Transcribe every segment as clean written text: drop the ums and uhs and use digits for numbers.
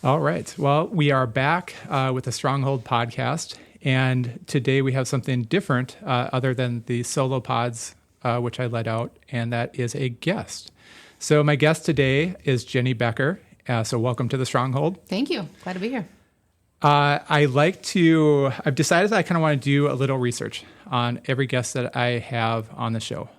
All right. Well, we are back with the Stronghold podcast. And today we have something different other than the solo pods, which I let out, and that is a guest. So my guest today is Jenny Becker. So welcome to the Stronghold. Thank you. Glad to be here. I've decided that I kind of want to do a little research on every guest that I have on the show.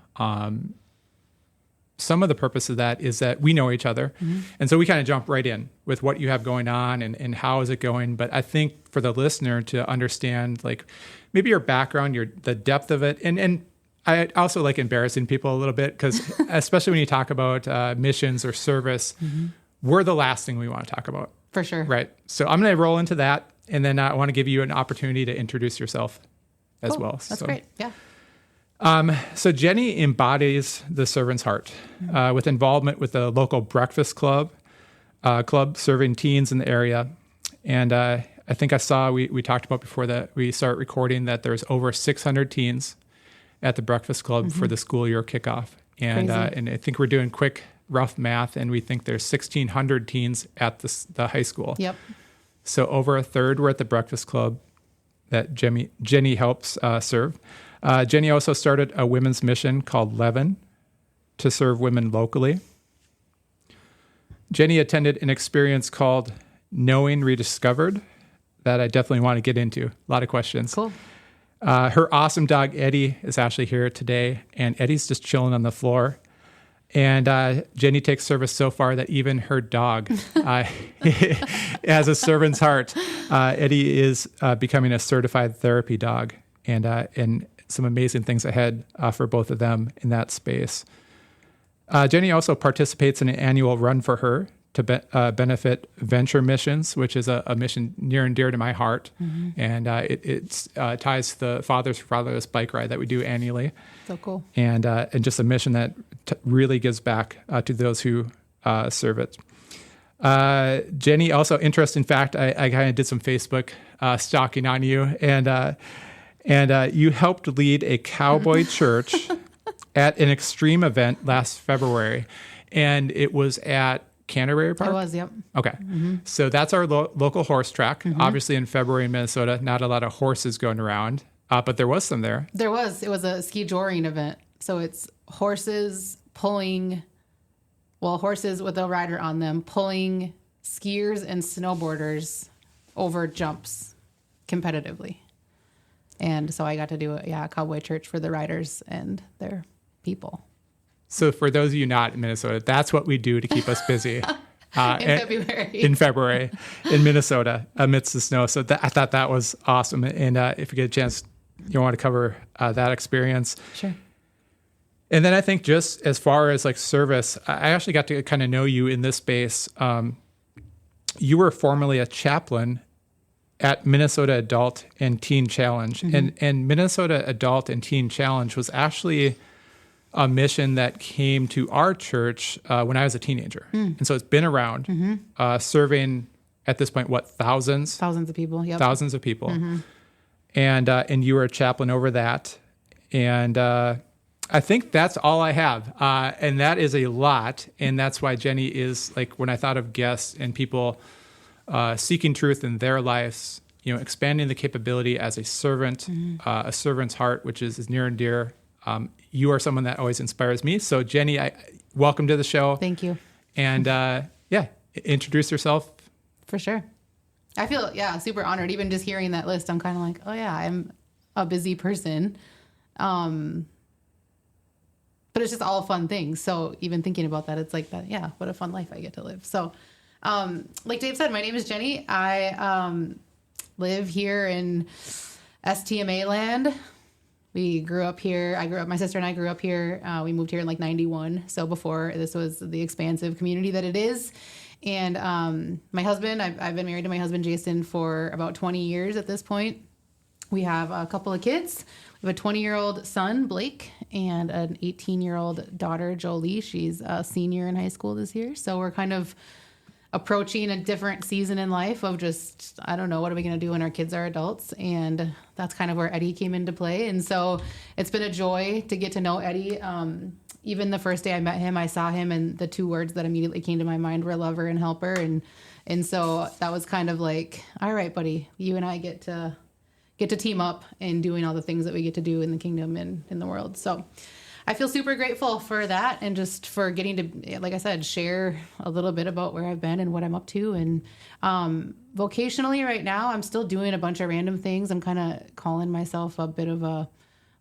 Some of the purpose of that is that we know each other. Mm-hmm. And so we kind of jump right in with what you have going on and how is it going. But I think for the listener to understand, like, maybe your background, the depth of it. And I also like embarrassing people a little bit because especially when you talk about missions or service, mm-hmm. we're the last thing we want to talk about. For sure. Right. So I'm going to roll into that. And then I want to give you an opportunity to introduce yourself as well. That's great. Yeah. So Jenny embodies the servant's heart with involvement with the local breakfast club serving teens in the area. And I think I saw, we talked about before that we start recording that there's over 600 teens at the breakfast club mm-hmm. for the school year kickoff. And I think we're doing quick, rough math, and we think there's 1,600 teens at the high school. Yep. So over a third were at the breakfast club that Jenny helps serve. Jenny also started a women's mission called Leaven to serve women locally. Jenny attended an experience called Knowing Rediscovered that I definitely want to get into. A lot of questions. Cool. Her awesome dog, Eddie, is actually here today, and Eddie's just chilling on the floor. And Jenny takes service so far that even her dog has a servant's heart. Eddie is becoming a certified therapy dog, and some amazing things ahead for both of them in that space. Jenny also participates in an annual run for her to benefit Venture Missions, which is a mission near and dear to my heart. Mm-hmm. And it ties to the Fathers for Fatherless bike ride that we do annually. So cool. And just a mission that really gives back to those who serve it. Jenny, also, interesting fact, I kind of did some Facebook stalking on you, and you helped lead a cowboy church at an extreme event last February, and it was at Canterbury Park? It was, yep. Okay. Mm-hmm. So that's our local horse track. Mm-hmm. Obviously in February in Minnesota, not a lot of horses going around, but there was some there. There was. It was a ski joring event. So it's horses with a rider on them, pulling skiers and snowboarders over jumps competitively. And so I got to do a cowboy church for the riders and their people. So for those of you not in Minnesota, that's what we do to keep us busy. In February in Minnesota amidst the snow. So I thought that was awesome. And if you get a chance, you want to cover that experience. Sure. And then I think just as far as like service, I actually got to kind of know you in this space. You were formerly a chaplain at Minnesota Adult and Teen Challenge. Mm-hmm. And Minnesota Adult and Teen Challenge was actually a mission that came to our church when I was a teenager. Mm. And so it's been around, mm-hmm. Serving at this point, thousands? Thousands of people, yep. Thousands of people. Mm-hmm. And you were a chaplain over that. And I think that's all I have. And that is a lot. And that's why Jenny is, like, when I thought of guests and people seeking truth in their lives, expanding the capability as a servant, mm-hmm. A servant's heart, which is near and dear. You are someone that always inspires me. So Jenny, welcome to the show. Thank you. And introduce yourself. For sure. I feel, super honored. Even just hearing that list, I'm kind of like, oh yeah, I'm a busy person. But it's just all fun things. So even thinking about that, it's like that, what a fun life I get to live. So like Dave said, my name is Jenny. I live here in STMA land. We grew up here. My sister and I grew up here. We moved here in 91. So before this was the expansive community that it is. And my husband, I've been married to my husband, Jason, for about 20 years at this point. We have a couple of kids. We have a 20-year-old son, Blake, and an 18-year-old daughter, Jolie. She's a senior in high school this year. So we're kind of approaching a different season in life of just, I don't know, what are we going to do when our kids are adults? And that's kind of where Eddie came into play. And so it's been a joy to get to know Eddie. Even the first day I met him, I saw him, and the two words that immediately came to my mind were lover and helper. And And so that was kind of like, all right, buddy, you and I get to team up in doing all the things that we get to do in the kingdom and in the world. So I feel super grateful for that, and just for getting to, like I said, share a little bit about where I've been and what I'm up to. And vocationally right now, I'm still doing a bunch of random things. I'm kind of calling myself a bit of a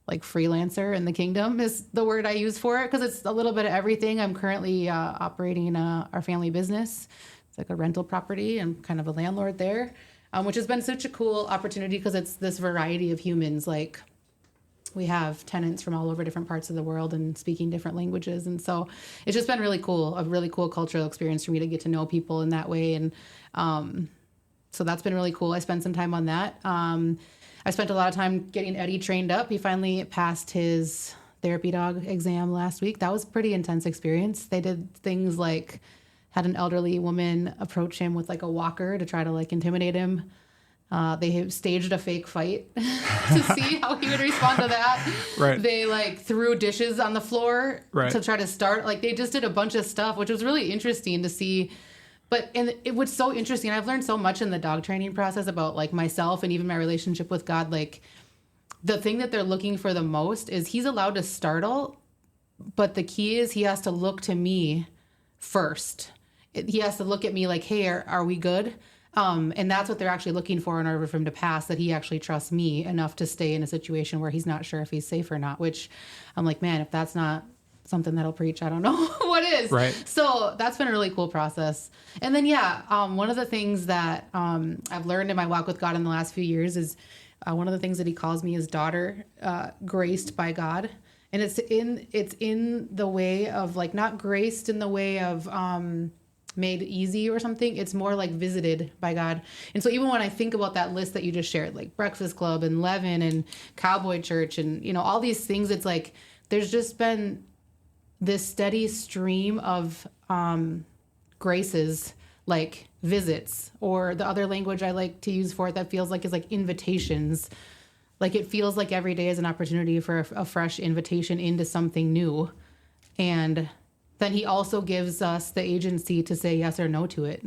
like freelancer in the kingdom is the word I use for it, because it's a little bit of everything. I'm currently operating our family business. It's like a rental property. I'm kind of a landlord there, which has been such a cool opportunity because it's this variety of humans. Like, we have tenants from all over different parts of the world and speaking different languages. And so it's just been really cool, a really cool cultural experience for me to get to know people in that way. And so that's been really cool. I spent some time on that. I spent a lot of time getting Eddie trained up. He finally passed his therapy dog exam last week. That was a pretty intense experience. They did things like had an elderly woman approach him with like a walker to try to like intimidate him. They staged a fake fight to see how he would respond to that. Right. They like threw dishes on the floor to try to start. Like, they just did a bunch of stuff, which was really interesting to see. And it was so interesting. I've learned so much in the dog training process about like myself and even my relationship with God. Like, the thing that they're looking for the most is he's allowed to startle, but the key is he has to look to me first. He has to look at me like, hey, are we good? And that's what they're actually looking for in order for him to pass, that he actually trusts me enough to stay in a situation where he's not sure if he's safe or not, which I'm like, man, if that's not something that'll preach, I don't know what is. Right. So that's been a really cool process. And then, one of the things that I've learned in my walk with God in the last few years is one of the things that he calls me his daughter, graced by God. And it's in the way of like, not graced in the way of made easy or something. It's more like visited by God. And so even when I think about that list that you just shared, like Breakfast Club and Leaven and Cowboy Church and, all these things, it's like there's just been this steady stream of graces, like visits, or the other language I like to use for it that feels like is like invitations. Like, it feels like every day is an opportunity for a fresh invitation into something new. And then he also gives us the agency to say yes or no to it.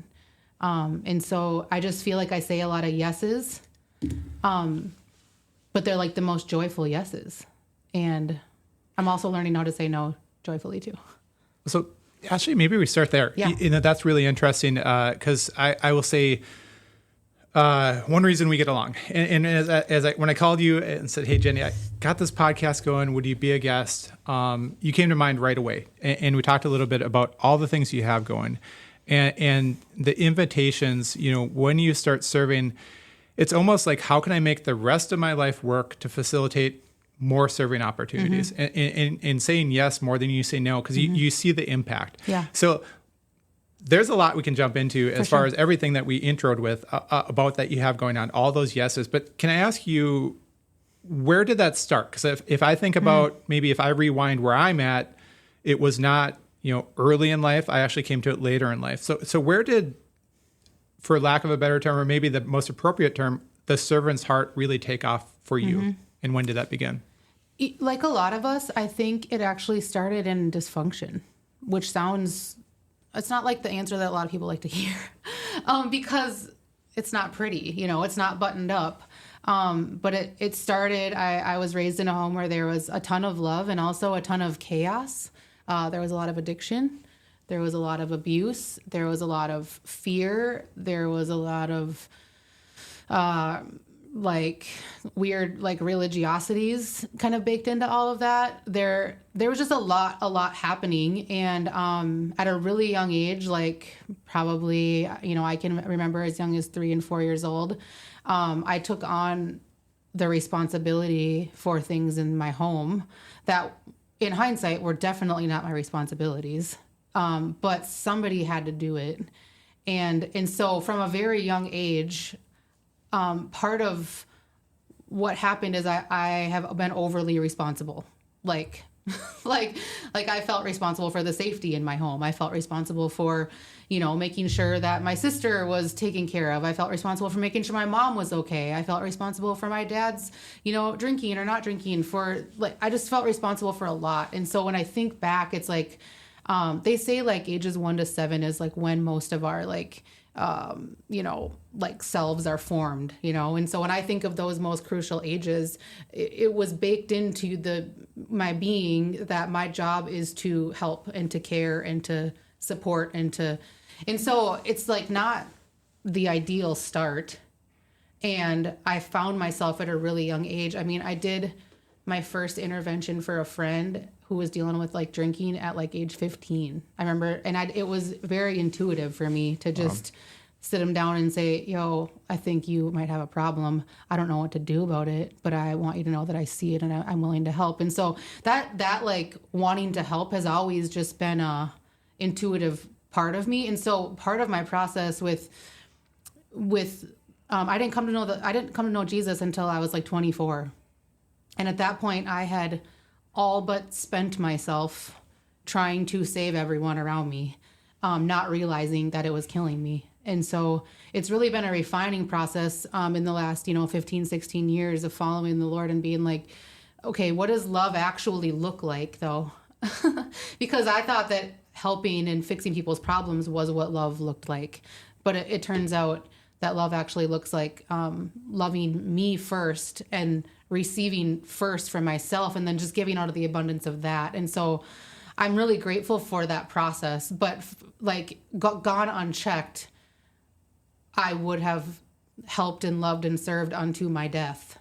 And so I just feel like I say a lot of yeses, but they're like the most joyful yeses. And I'm also learning how to say no joyfully too. So actually, maybe we start there. Yeah. That's really interesting, because I will say one reason we get along. And when I called you and said, hey, Jenny, I got this podcast going, would you be a guest? You came to mind right away. And we talked a little bit about all the things you have going. And the invitations, when you start serving, it's almost like, how can I make the rest of my life work to facilitate more serving opportunities, and saying yes more than you say no, because you see the impact. Yeah. So there's a lot we can jump into as far as everything that we introed with about that you have going on, all those yeses. But can I ask you, where did that start? Because if I think about maybe if I rewind where I'm at, it was not early in life. I actually came to it later in life. So where did, for lack of a better term, or maybe the most appropriate term, the servant's heart really take off for you? And when did that begin? Like a lot of us, I think it actually started in dysfunction, which sounds, it's not like the answer that a lot of people like to hear, because it's not pretty, it's not buttoned up. But it started, I was raised in a home where there was a ton of love and also a ton of chaos. There was a lot of addiction. There was a lot of abuse. There was a lot of fear. There was a lot of like weird like religiosities kind of baked into all of that. There was just a lot happening. And at a really young age, like probably, I can remember as young as 3 and 4 years old, I took on the responsibility for things in my home that in hindsight were definitely not my responsibilities. But somebody had to do it. And so from a very young age, part of what happened is I have been overly responsible. Like I felt responsible for the safety in my home. I felt responsible for, making sure that my sister was taken care of. I felt responsible for making sure my mom was okay. I felt responsible for my dad's, drinking or not drinking. I just felt responsible for a lot. And so when I think back, it's like, they say like ages 1 to 7 is like when most of our like like selves are formed, And so when I think of those most crucial ages, it was baked into my being that my job is to help and to care and to support and so it's like not the ideal start. And I found myself at a really young age. I mean, I did my first intervention for a friend who was dealing with like drinking at like age 15. I remember, and it was very intuitive for me to just sit him down and say, yo, I think you might have a problem. I don't know what to do about it, but I want you to know that I see it and I'm willing to help. And so that like wanting to help has always just been a intuitive part of me. And so part of my process with I didn't come to know Jesus until I was like 24. And at that point I had all but spent myself trying to save everyone around me, not realizing that it was killing me. And so it's really been a refining process in the last, 15, 16 years of following the Lord and being like, okay, what does love actually look like though? Because I thought that helping and fixing people's problems was what love looked like. But it turns out that love actually looks like loving me first and receiving first from myself and then just giving out of the abundance of that. And so I'm really grateful for that process. But like gone unchecked, I would have helped and loved and served unto my death.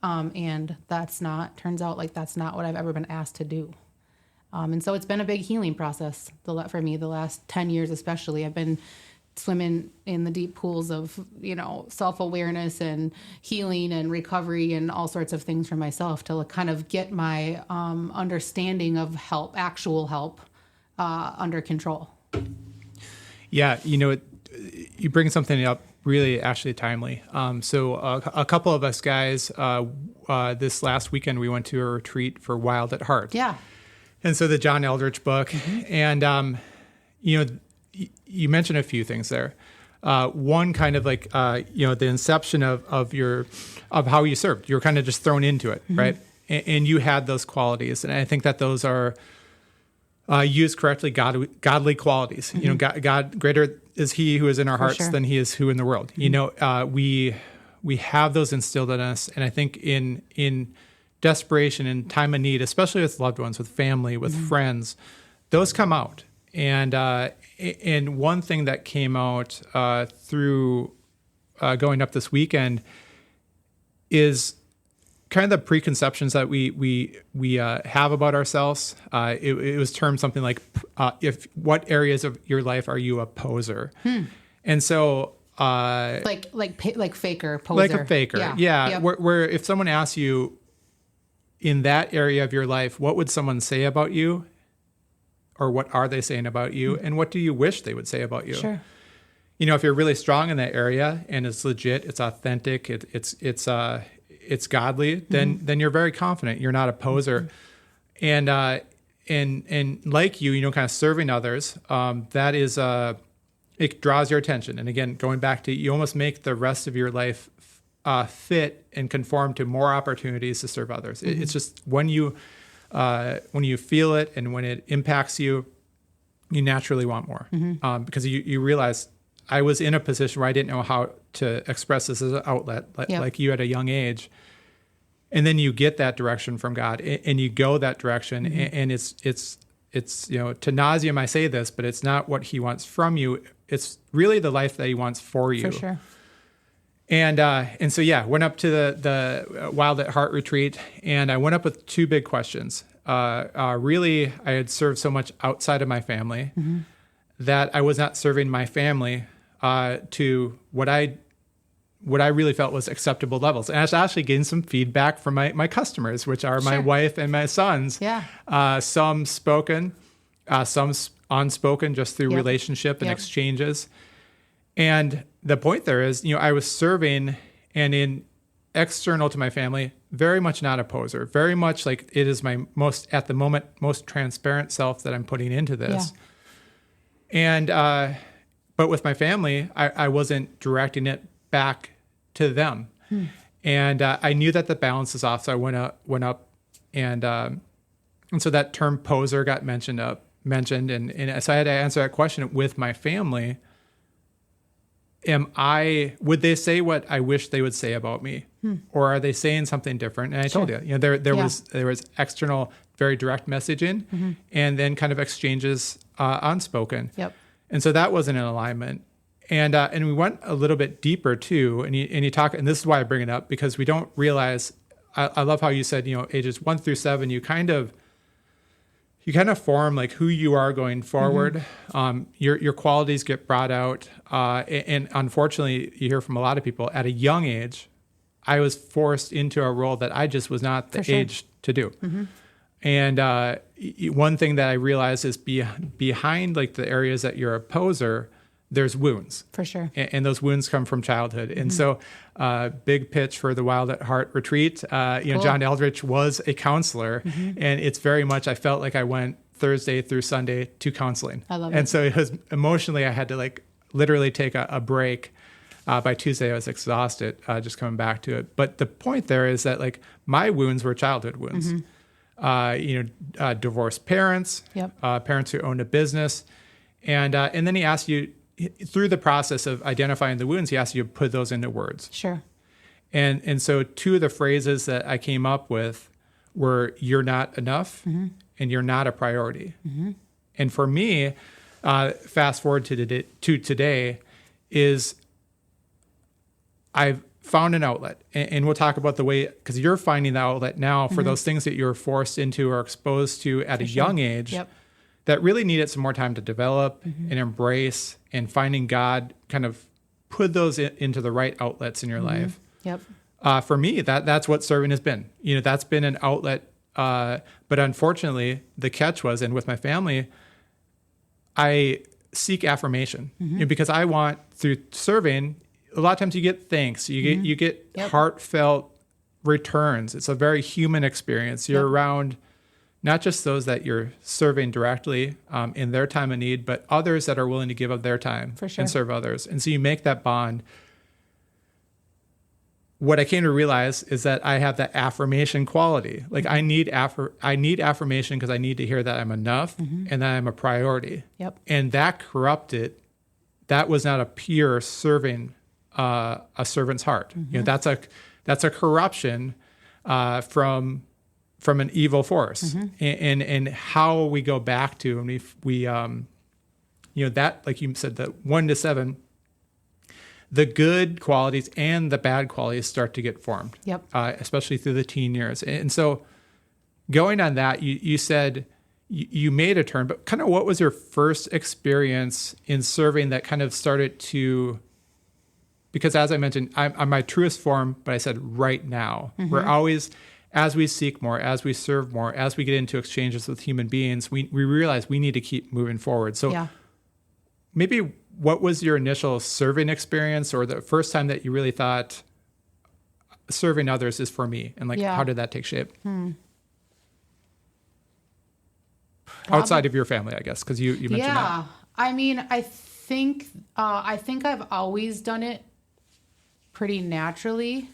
And turns out like that's not what I've ever been asked to do. And so it's been a big healing process for me the last 10 years, especially. I've been swimming in the deep pools of, self-awareness and healing and recovery and all sorts of things for myself to kind of get my understanding of actual help under control. Yeah. You bring something up really actually timely. So a couple of us guys, this last weekend, we went to a retreat for Wild at Heart. Yeah. And so the John Eldridge book, and, you mentioned a few things there. One kind of like, the inception of how you served. You were kind of just thrown into it, right? And you had those qualities. And I think that those are used correctly, godly qualities. God greater is he who is in our hearts than he is who in the world. We have those instilled in us. And I think in desperation, in time of need, especially with loved ones, with family, with friends, those come out. And one thing that came out through going up this weekend is kind of the preconceptions that we have about ourselves. It was termed something like, what areas of your life are you a poser? And so like faker, poser, like a faker, yeah. Yep. Where if someone asks you in that area of your life, what would someone say about you? Or what are they saying about you? And what do you wish they would say about you? Sure. If you're really strong in that area and it's legit, it's authentic, it's godly, then you're very confident. You're not a poser. And like you, kind of serving others, that is, it draws your attention. And again, going back to, you almost make the rest of your life fit and conform to more opportunities to serve others. It's just when you feel it and when it impacts you, you naturally want more because you realize I was in a position where I didn't know how to express this as an outlet, like you at a young age. And then you get that direction from God and you go that direction. And it's to nauseam, I say this, but it's not what he wants from you. It's really the life that he wants for you. For sure. And so, went up to the Wild at Heart retreat, and I went up with two big questions. Really, I had served so much outside of my family that I was not serving my family to what I really felt was acceptable levels. And I was actually getting some feedback from my customers, which are my wife and my sons. Yeah. Some spoken, some unspoken, just through relationship and exchanges. And the point there is, I was serving and in external to my family, very much not a poser, very much like it is my at the moment, most transparent self that I'm putting into this. Yeah. And, but with my family, I wasn't directing it back to them. And I knew that the balance is off. So I went up and so that term poser got mentioned. And so I had to answer that question with my family. would they say what I wish they would say about me? Or are they saying something different? And I told you, there was external, very direct messaging, and then kind of exchanges unspoken. Yep. And so that wasn't in alignment. And we went a little bit deeper too. And you talk, and this is why I bring it up, because we don't realize, I love how you said, ages 1 through 7, you kind of form like who you are going forward. Your qualities get brought out. And unfortunately, you hear from a lot of people at a young age, I was forced into a role that I just was not the age to do. And one thing that I realized is behind like the areas that you're a poser, there's wounds. For sure. And those wounds come from childhood. And so big pitch for the Wild at Heart retreat. Cool. John Eldridge was a counselor, and it's very much, I felt like I went Thursday through Sunday to counseling. I love it. And so it was emotionally, I had to like literally take a break. By Tuesday, I was exhausted just coming back to it. But the point there is that like my wounds were childhood wounds. Divorced parents, parents who owned a business. And then he asked you, through the process of identifying the wounds, he asked you to put those into words. Sure. And so 2 of the phrases that I came up with were, you're not enough, and you're not a priority. And for me, fast forward to today, is I've found an outlet. And we'll talk about the way, because you're finding the outlet now for those things that you're forced into or exposed to at a young age. That really needed some more time to develop and embrace, and finding God kind of put those into the right outlets in your life. For me, that's what serving has been. That's been an outlet. But unfortunately, the catch was, and with my family, I seek affirmation because I want, through serving, a lot of times you get thanks, you get heartfelt returns. It's a very human experience. You're around not just those that you're serving directly in their time of need, but others that are willing to give up their time and serve others. And so you make that bond. What I came to realize is that I have that affirmation quality. Like I need affirmation because I need to hear that I'm enough and that I'm a priority. And that corrupted. That was not a pure serving, a servant's heart. That's a corruption from an evil force. And how we go back to, and we that, like you said, that 1 to 7, the good qualities and the bad qualities start to get formed, especially through the teen years. And so going on that, you said you made a turn, but kind of what was your first experience in serving that kind of started to, because as I mentioned, I'm my truest form, but I said right now, we're always, as we seek more, as we serve more, as we get into exchanges with human beings, we realize we need to keep moving forward. So maybe what was your initial serving experience, or the first time that you really thought serving others is for me? And like, how did that take shape? Outside of your family, I guess, because you mentioned that. I mean, I think I've always done it pretty naturally.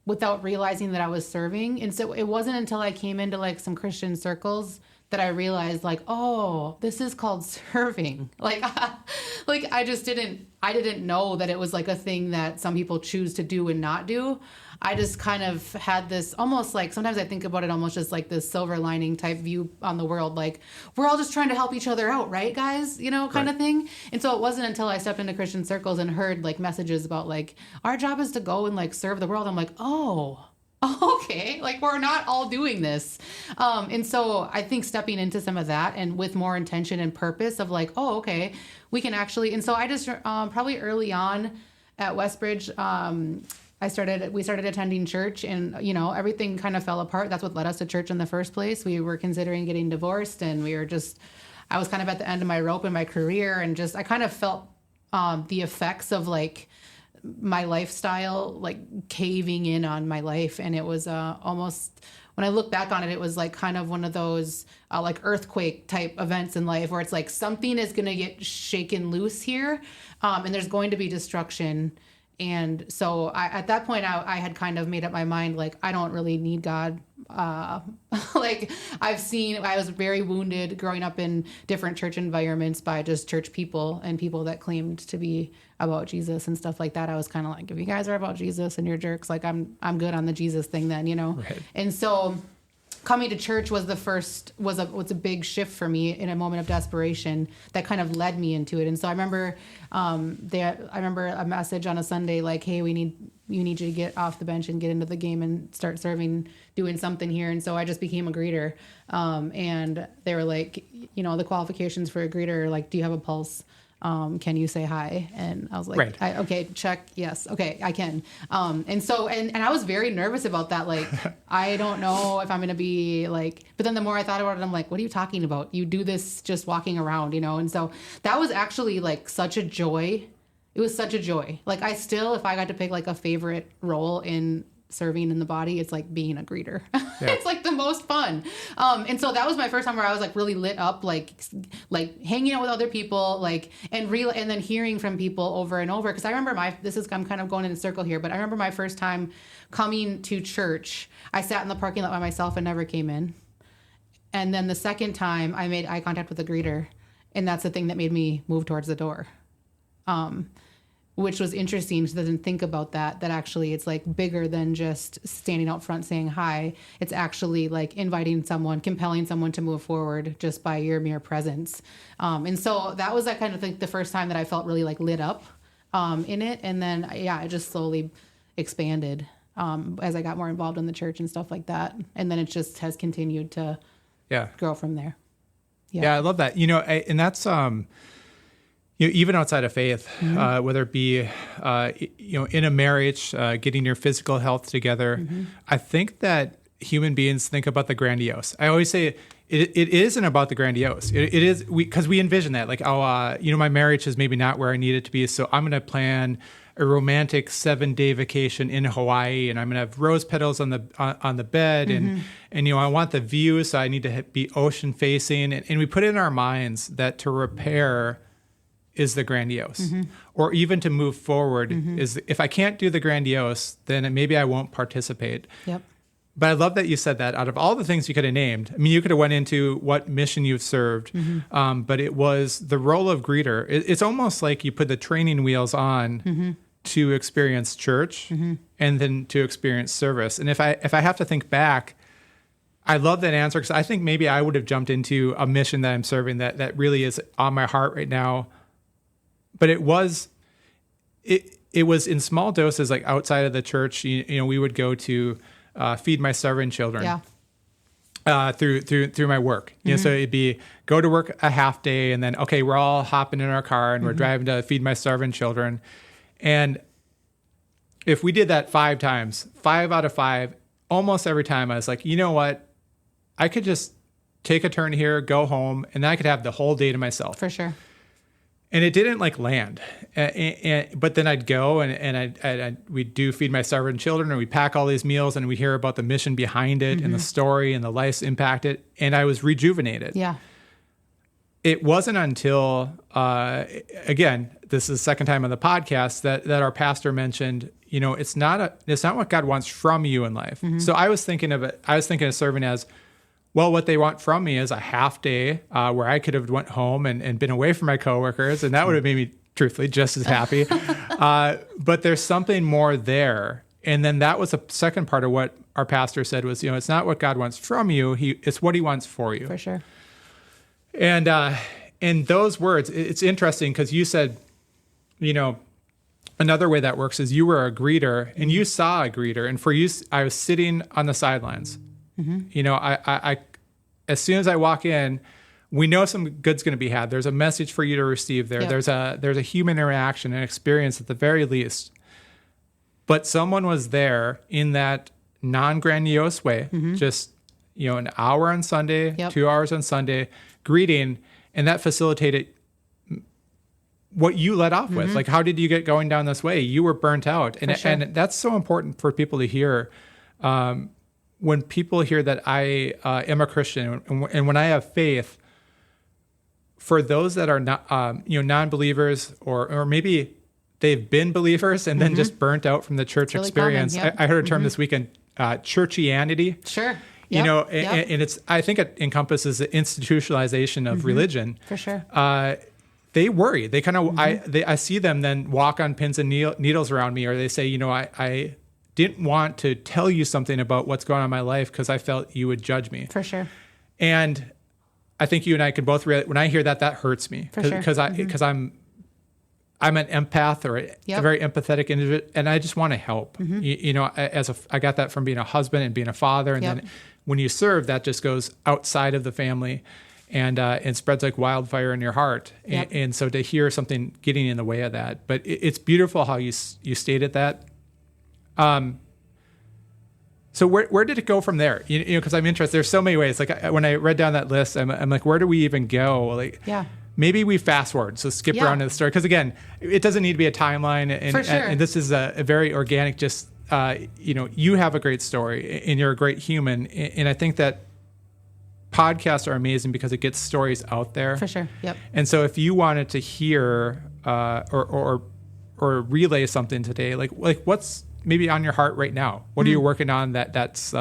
Without realizing that I was serving. And so it wasn't until I came into like some Christian circles that I realized like, oh, this is called serving. Like I didn't know that it was like a thing that some people choose to do and not do. I just kind of had this almost like, sometimes I think about it almost just like this silver lining type view on the world. Like we're all just trying to help each other out, right, guys? Kind of thing. And so it wasn't until I stepped into Christian circles and heard like messages about like, our job is to go and like serve the world. I'm like, oh, okay. Like we're not all doing this. And so I think stepping into some of that and with more intention and purpose of like, oh, okay, we can actually, and so I just probably early on at Westbridge, we started attending church, and everything kind of fell apart. That's what led us to church in the first place. We were considering getting divorced, and I was kind of at the end of my rope in my career, and I kind of felt the effects of like my lifestyle like caving in on my life. And it was almost, when I look back on it, it was like kind of one of those like earthquake type events in life where it's like something is going to get shaken loose here, and there's going to be destruction. And so at that point, I had kind of made up my mind, like, I don't really need God. Like I was very wounded growing up in different church environments by just church people and people that claimed to be about Jesus and stuff like that. I was kind of like, if you guys are about Jesus and you're jerks, like I'm good on the Jesus thing then, you know? Right. And so coming to church was a big shift for me in a moment of desperation that kind of led me into it. And so I remember, a message on a Sunday, like, hey, you need you to get off the bench and get into the game and start serving, doing something here. And so I just became a greeter. And they were like, the qualifications for a greeter, like, do you have a pulse? Can you say hi? And I was like, right. Okay, check. Yes. Okay, I can. And so I was very nervous about that. Like, I don't know if I'm going to be like, but then the more I thought about it, I'm like, what are you talking about? You do this just walking around, And so that was actually like such a joy. It was such a joy. Like if I got to pick like a favorite role in serving in the body, it's like being a greeter. Yeah. It's like the most fun. And so that was my first time where I was like really lit up, like hanging out with other people, like, and then hearing from people over and over. Cause I remember I'm kind of going in a circle here, but I remember my first time coming to church, I sat in the parking lot by myself and never came in. And then the second time I made eye contact with the greeter, and that's the thing that made me move towards the door. Which was interesting to then think about that actually it's like bigger than just standing out front saying hi. It's actually like inviting someone, compelling someone to move forward just by your mere presence. And so that was that kind of like the first time that I felt really like lit up in it. And then, it just slowly expanded as I got more involved in the church and stuff like that. And then it just has continued to grow from there. Yeah, I love that. And that's... even outside of faith, mm-hmm. Whether it be, in a marriage, getting your physical health together, mm-hmm. I think that human beings think about the grandiose. I always say it isn't about the grandiose. It is because we envision that, like, my marriage is maybe not where I need it to be, so I'm going to plan a romantic 7-day vacation in Hawaii, and I'm going to have rose petals on the bed, mm-hmm. and I want the view, so I need to be ocean facing, and we put it in our minds that to repair is the grandiose, mm-hmm. or even to move forward mm-hmm. is, if I can't do the grandiose, then maybe I won't participate. Yep. But I love that you said that. Out of all the things you could have named, I mean, you could have went into what mission you've served, mm-hmm. But it was the role of greeter. It's almost like you put the training wheels on mm-hmm. to experience church mm-hmm. and then to experience service. And if I have to think back, I love that answer, because I think maybe I would have jumped into a mission that I'm serving that really is on my heart right now. But it was in small doses, like outside of the church. We would go to feed my starving children through my work. Mm-hmm. So it'd be go to work a half day, and then we're all hopping in our car and mm-hmm. we're driving to feed my starving children. And if we did that 5 times, 5 out of 5, almost every time I was like, you know what, I could just take a turn here, go home, and then I could have the whole day to myself. For sure. And it didn't land, but then I'd go and we'd do feed my starving children, and we'd pack all these meals, and we'd hear about the mission behind it mm-hmm. and the story and the lives impacted, and I was rejuvenated. Yeah. It wasn't until, again, this is the second time on the podcast that our pastor mentioned, it's not what God wants from you in life. Mm-hmm. So I was thinking of serving as, well, what they want from me is a half day where I could have went home and been away from my coworkers, and that would have made me, truthfully, just as happy. But there's something more there. And then that was the second part of what our pastor said was, it's not what God wants from you, it's what he wants for you. For sure. And those words, it's interesting because you said, another way that works is you were a greeter and you saw a greeter. And for you, I was sitting on the sidelines. Mm-hmm. I as soon as I walk in, we know some good's going to be had. There's a message for you to receive there. Yep. There's a human interaction and experience at the very least. But someone was there in that non-grandiose way, mm-hmm. just, an hour on Sunday, yep. 2 hours on Sunday, greeting, and that facilitated what you led off mm-hmm. with. Like, how did you get going down this way? You were burnt out. And, sure. and that's so important for people to hear. When people hear that I am a Christian and when I have faith, for those that are not, non-believers or maybe they've been believers and then just burnt out from the church really experience. common, yep. I heard a term this weekend, churchianity. Sure. You know, and it's, I think it encompasses the institutionalization of religion. For sure. They worry. They kind of, I see them then walk on pins and needles around me, or they say, you know, I didn't want to tell you something about what's going on in my life because I felt you would judge me. For sure. And I think you and I could both when I hear that, that hurts me because I'm an empath or a very empathetic individual, and I just want to help. You know, I got that from being a husband and being a father, and then when you serve, that just goes outside of the family, and spreads like wildfire in your heart. And so to hear something getting in the way of that, but it's beautiful how you stated that. So where did it go from there? You know, because I'm interested. There's so many ways. Like when I read down that list, I'm like, where do we even go? Like, maybe we fast forward, so skip around to the story. Because again, it doesn't need to be a timeline, and this is a very organic. Just you know, you have a great story, and you're a great human, and I think that podcasts are amazing because it gets stories out there. For sure. Yep. And so if you wanted to hear or relay something today, like what's maybe on your heart right now? What are you working on that's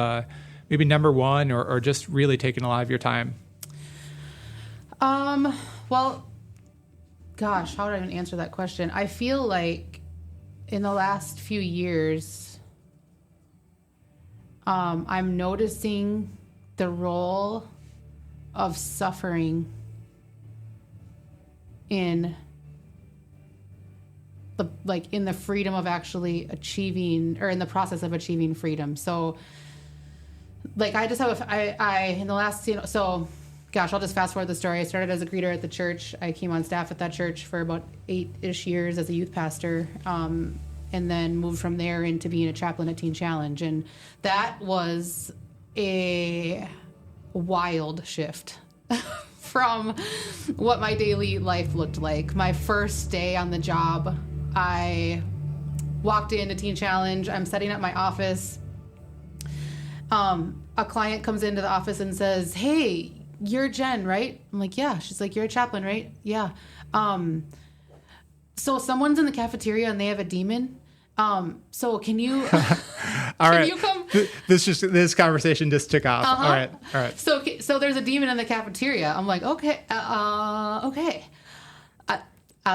maybe number one, or just really taking a lot of your time? Well, gosh, how would I even answer that question? I feel like in the last few years, I'm noticing the role of suffering in the freedom of actually achieving, or in the process of achieving freedom. So like I just have in the last, you know, so gosh, I'll just fast forward the story. I started as a greeter at the church. I came on staff at that church for about 8-ish years as a youth pastor, and then moved from there into being a chaplain at Teen Challenge. And that was a wild shift from what my daily life looked like. My first day on the job, I walked into Teen Challenge. I'm setting up my office. A client comes into the office and says, "Hey, you're Jen, right?" I'm like, "Yeah." She's like, "You're a chaplain, right?" "Yeah." So someone's in the cafeteria and they have a demon. So can you, you come? This conversation just took off. All right. So there's a demon in the cafeteria. I'm like, okay.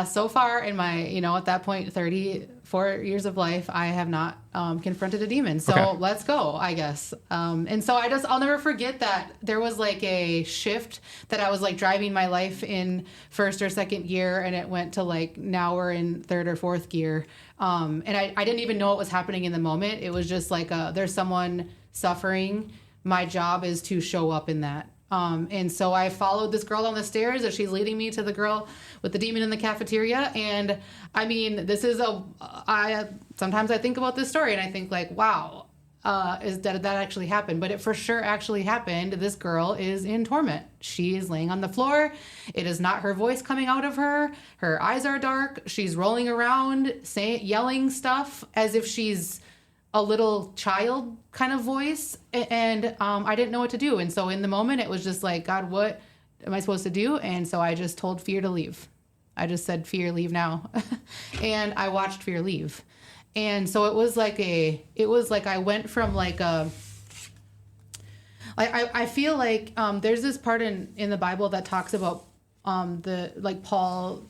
So far in my, you know, at that point, 34 years of life, I have not confronted a demon. So let's go, I guess. And so I'll never forget that there was like a shift that I was like driving my life in first or second gear, and it went to like, now we're in third or fourth gear. And I didn't even know what was happening in the moment. It was just like, there's someone suffering. My job is to show up in that. And so I followed this girl down the stairs as she's leading me to the girl with the demon in the cafeteria. And I mean, this is sometimes I think about this story and I think like, wow, did that actually happen? But it for sure actually happened. This girl is in torment. She is laying on the floor. It is not her voice coming out of her. Her eyes are dark. She's rolling around, yelling stuff as if she's a little child kind of voice. And I didn't know what to do. And so in the moment, it was just like, God, what am I supposed to do? And so I just told fear to leave. I just said, "Fear, leave now." And I watched fear leave. And so it was like I went from like I feel like there's this part in the Bible that talks about Paul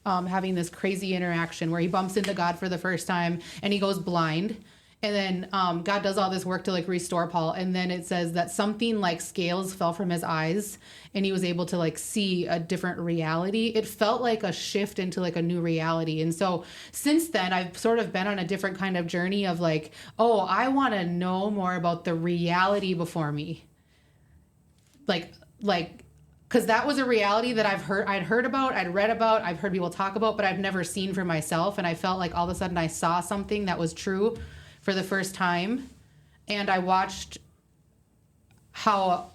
having this crazy interaction where he bumps into God for the first time and he goes blind. And then God does all this work to like restore Paul. And then it says that something like scales fell from his eyes and he was able to like see a different reality. It felt like a shift into like a new reality. And so since then, I've sort of been on a different kind of journey of like, oh, I want to know more about the reality before me. Like, because that was a reality that I'd heard about, I'd read about, I've heard people talk about, but I've never seen for myself. And I felt like all of a sudden I saw something that was true for the first time. And I watched how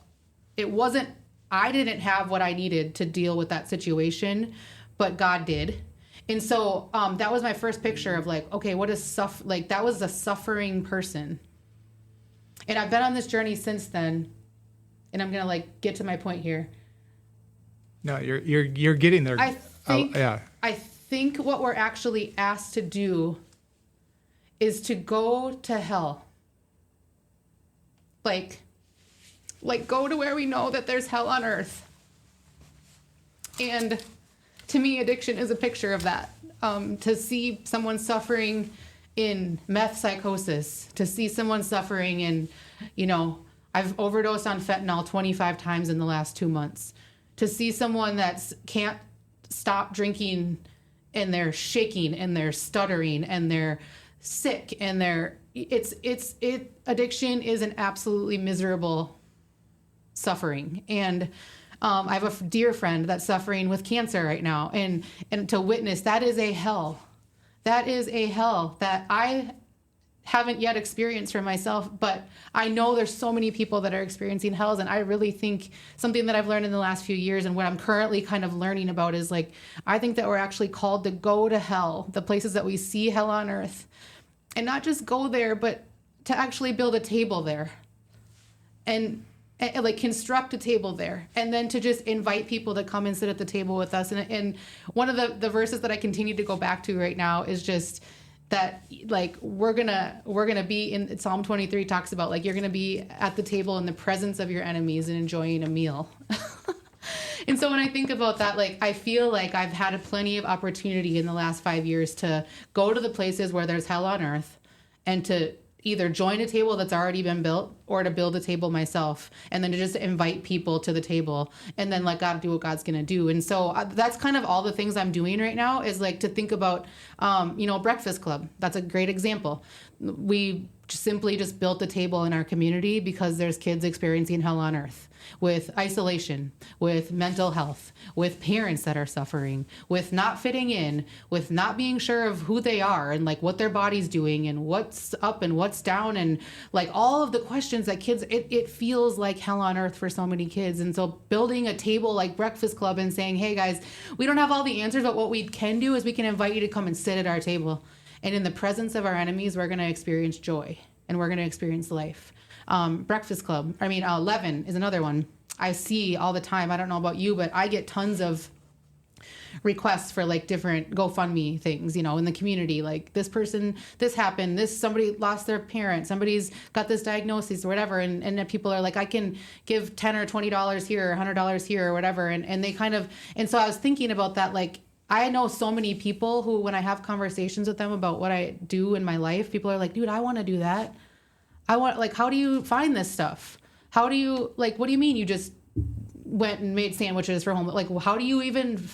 I didn't have what I needed to deal with that situation, but God did. And so that was my first picture of like, okay, what is that was a suffering person. And I've been on this journey since then. And I'm going to like get to my point here. No, you're getting there. I think what we're actually asked to do is to go to hell. Like go to where we know that there's hell on earth. And to me, addiction is a picture of that. To see someone suffering in meth psychosis, to see someone suffering in, I've overdosed on fentanyl 25 times in the last 2 months. To see someone that can't stop drinking and they're shaking and they're stuttering and they're sick and addiction is an absolutely miserable suffering. And I have a dear friend that's suffering with cancer right now, and to witness that is a hell. That is a hell that I haven't yet experienced for myself, but I know there's so many people that are experiencing hells, and I really think something that I've learned in the last few years and what I'm currently kind of learning about is I think that we're actually called to go to hell, the places that we see hell on earth, and not just go there, but to actually build a table there and construct a table there, and then to just invite people to come and sit at the table with us. And one of the verses that I continue to go back to right now is just that we're gonna be in Psalm 23 talks about you're gonna be at the table in the presence of your enemies and enjoying a meal. And so when I think about that, I feel like I've had plenty of opportunity in the last 5 years to go to the places where there's hell on earth and to either join a table that's already been built or to build a table myself, and then to just invite people to the table and then let God do what God's going to do. And so that's kind of all the things I'm doing right now is to think about, Breakfast Club. That's a great example. We simply just built a table in our community because there's kids experiencing hell on earth with isolation, with mental health, with parents that are suffering, with not fitting in, with not being sure of who they are and what their body's doing and what's up and what's down, and all of the questions that kids, it feels like hell on earth for so many kids. And so building a table like Breakfast Club and saying, hey guys, we don't have all the answers, but what we can do is we can invite you to come and sit at our table. And in the presence of our enemies, we're going to experience joy and we're going to experience life. Breakfast Club, Levin is another one I see all the time. I don't know about you, but I get tons of requests for different GoFundMe things, in the community. This person, this happened, somebody lost their parent, somebody's got this diagnosis or whatever. And then people are I can give $10 or $20 here or $100 here or whatever. And they and so I was thinking about that. I know so many people who, when I have conversations with them about what I do in my life, people are dude, I want to do that. I want, how do you find this stuff? How do you, what do you mean you just went and made sandwiches for home? How do you even,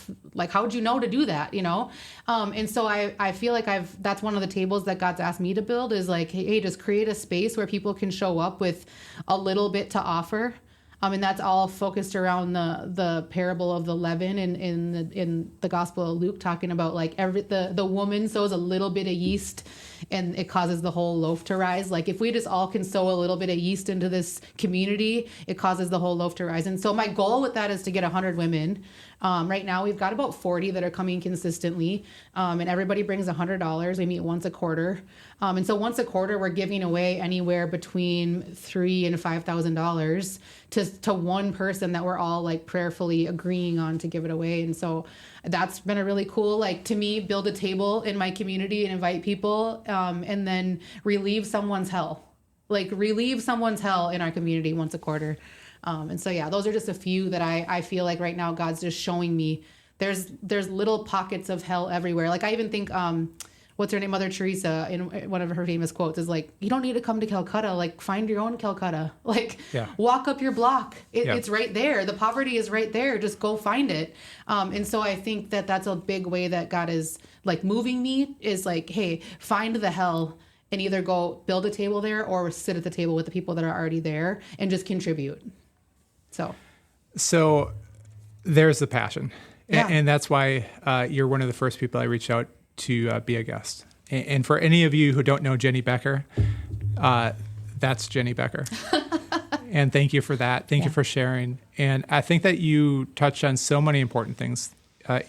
how would you know to do that, And so I feel that's one of the tables that God's asked me to build is hey, just create a space where people can show up with a little bit to offer. And that's all focused around the parable of the leaven in the Gospel of Luke, talking about the woman sows a little bit of yeast and it causes the whole loaf to rise. If we just all can sow a little bit of yeast into this community, it causes the whole loaf to rise. And so my goal with that is to get 100 women. Right now we've got about 40 that are coming consistently, and everybody brings $100. We meet once a quarter. And so once a quarter, we're giving away anywhere between $3,000 and $5,000 to one person that we're all prayerfully agreeing on to give it away. And so that's been a really cool, to me, build a table in my community and invite people, and then relieve someone's hell. Relieve someone's hell in our community once a quarter. And so, yeah, those are just a few that I feel right now God's just showing me. There's little pockets of hell everywhere. I even think, what's her name? Mother Teresa, in one of her famous quotes is you don't need to come to Calcutta, find your own Calcutta, walk up your block. It's right there. The poverty is right there. Just go find it. And so I think that that's a big way that God is moving me is hey, find the hell and either go build a table there or sit at the table with the people that are already there and just contribute. So there's the passion. Yeah. And that's why you're one of the first people I reached out to be a guest. And for any of you who don't know Jenny Becker, that's Jenny Becker. And thank you for that. Thank you for sharing. And I think that you touched on so many important things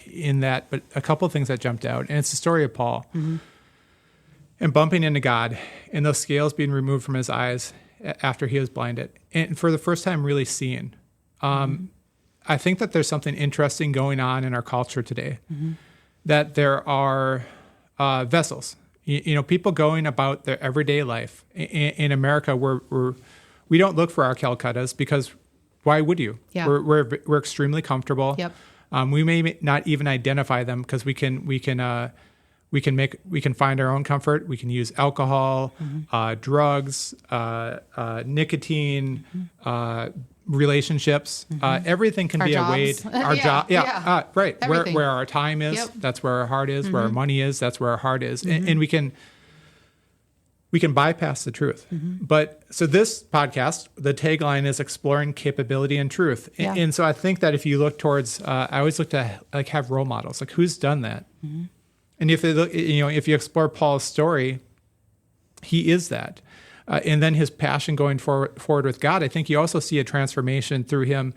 in that, but a couple of things that jumped out. And it's the story of Paul and bumping into God and those scales being removed from his eyes after he was blinded, and for the first time really seeing. I think that there's something interesting going on in our culture today that there are vessels. People going about their everyday life. In America, we don't look for our Calcuttas because why would you? Yeah. We're extremely comfortable. Yep. We may not even identify them because we can find our own comfort. We can use alcohol, drugs, nicotine, relationships. Everything can Our be jobs. a way. Our job, right. Everything. Where our time is, Yep. that's where our heart is. Where our money is, that's where our heart is. And we can bypass the truth. But so this podcast, the tagline is exploring capability and truth. Yeah. And so I think that if you look towards, I always look to like have role models, like who's done that. And if you explore Paul's story, he is that. And then his passion going forward with God, I think you also see a transformation through him,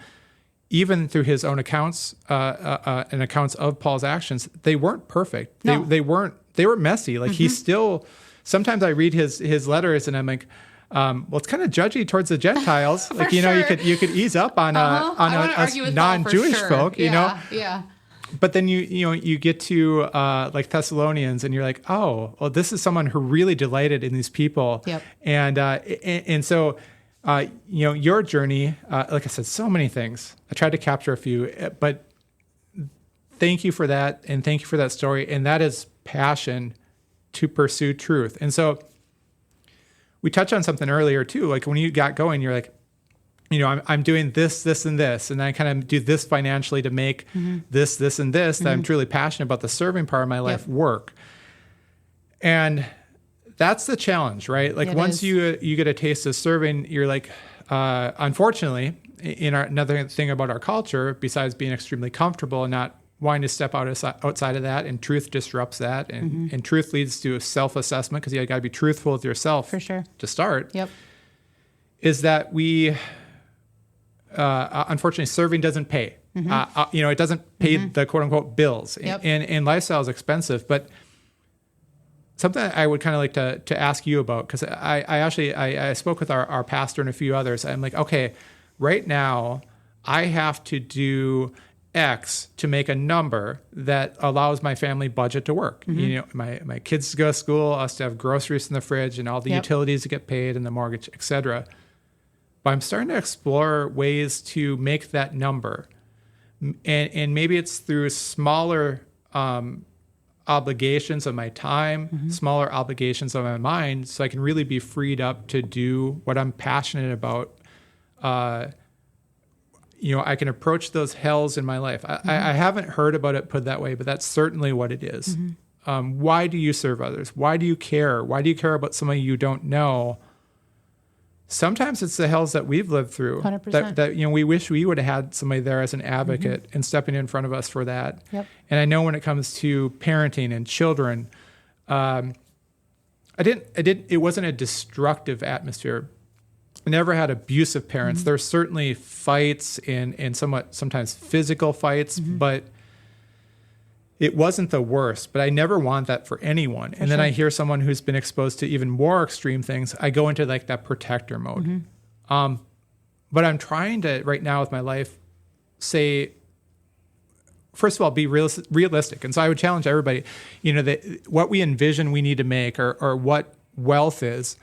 even through his own accounts and accounts of Paul's actions. They weren't perfect. No. They were messy. Like he still, sometimes I read his letters and I'm like, well, it's kind of judgy towards the Gentiles. Like, you could ease up on us non-Jewish folk, Yeah. But then you get to like Thessalonians, and you're like, oh, well, this is someone who really delighted in these people. Yep. And so your journey, like I said, so many things. I tried to capture a few, but thank you for that, and thank you for that story, and that is passion to pursue truth. And so we touched on something earlier too. Like when you got going, you're like, I'm doing this, and this, and I kind of do this financially to make this, and this, that I'm truly passionate about the serving part of my life work. And that's the challenge, right? Like once you get a taste of serving, you're like, unfortunately, another thing about our culture, besides being extremely comfortable and not wanting to step outside of that, and truth disrupts that, and truth leads to self-assessment because you got to be truthful with yourself For sure. to start. Yep. Is that we... unfortunately, serving doesn't pay. It doesn't pay the quote unquote bills, and lifestyle is expensive. But something I would kind of like to ask you about, because I spoke with our pastor and a few others. I'm like, okay, right now I have to do X to make a number that allows my family budget to work. My kids to go to school, us to have groceries in the fridge, and all the utilities to get paid, and the mortgage, etc. But I'm starting to explore ways to make that number. And maybe it's through smaller obligations of my time, smaller obligations of my mind, so I can really be freed up to do what I'm passionate about. I can approach those hells in my life. I haven't heard about it put that way, but that's certainly what it is. Why do you serve others? Why do you care? Why do you care about somebody you don't know? Sometimes it's the hells that we've lived through 100%. that we wish we would have had somebody there as an advocate and stepping in front of us for that. Yep. And I know when it comes to parenting and children, it wasn't a destructive atmosphere. I never had abusive parents. There's certainly fights and sometimes physical fights, but it wasn't the worst. But I never want that for anyone. And then I hear someone who's been exposed to even more extreme things. I go into like that protector mode. But I'm trying to right now with my life say, first of all, be realistic. And so I would challenge everybody, that what we envision we need to make or what wealth is.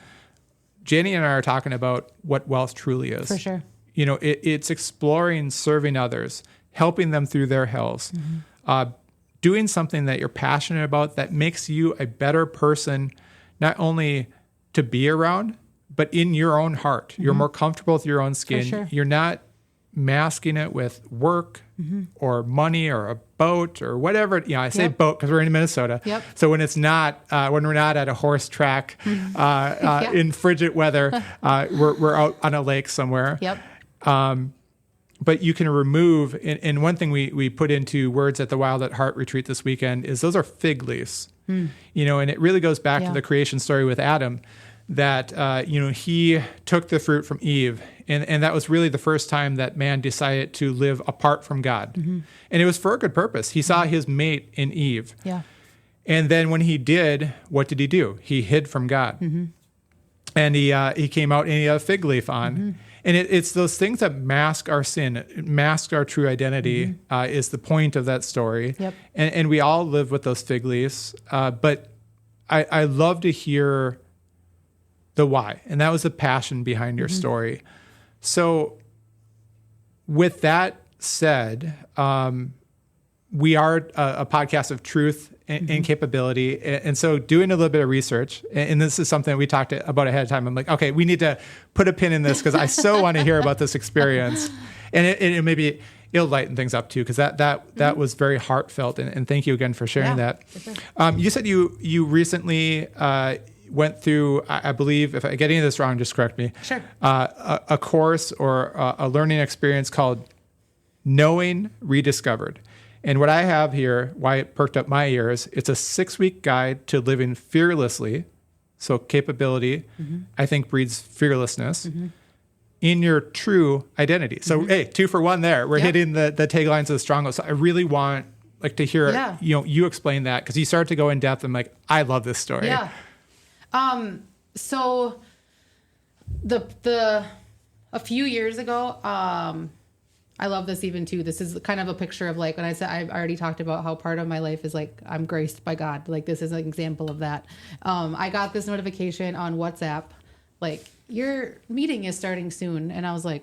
Jenny and I are talking about what wealth truly is. For sure. It's exploring serving others, helping them through their hells, doing something that you're passionate about that makes you a better person, not only to be around, but in your own heart. You're more comfortable with your own skin. For sure. You're not masking it with work or money or a boat or whatever. I say boat because we're in Minnesota. Yep. So when it's not, when we're not at a horse track in frigid weather, we're out on a lake somewhere. Yep. But you can remove, and one thing we put into words at the Wild at Heart retreat this weekend is those are fig leaves. And it really goes back to the creation story with Adam, that, he took the fruit from Eve, and that was really the first time that man decided to live apart from God. And it was for a good purpose. He saw his mate in Eve. Yeah. And then when he did, what did he do? He hid from God. And he came out and he had a fig leaf on. And it's those things that mask our sin, mask our true identity, is the point of that story. Yep. And we all live with those fig leaves. But I love to hear the why. And that was the passion behind your story. So with that said, we are a podcast of truth and capability. And so doing a little bit of research, and this is something we talked about ahead of time. I'm like, okay, we need to put a pin in this because I so want to hear about this experience. And it maybe it'll lighten things up too, because that was very heartfelt. And thank you again for sharing that. Sure. You said you recently went through, I believe, if I'm getting this wrong, just correct me. Sure. A course or a learning experience called Knowing Rediscovered. And what I have here, why it perked up my ears, it's a 6-week guide to living fearlessly. So capability, I think, breeds fearlessness in your true identity. So, hey, 2 for 1 there. We're hitting the taglines of the Stronghold. So I really want to hear you explain that, because you started to go in depth. I'm like, I love this story. Yeah. So a few years ago, I love this even too. This is kind of a picture of like when I said I've already talked about how part of my life is like I'm graced by God. Like this is an example of that. I got this notification on WhatsApp, like your meeting is starting soon, and I was like,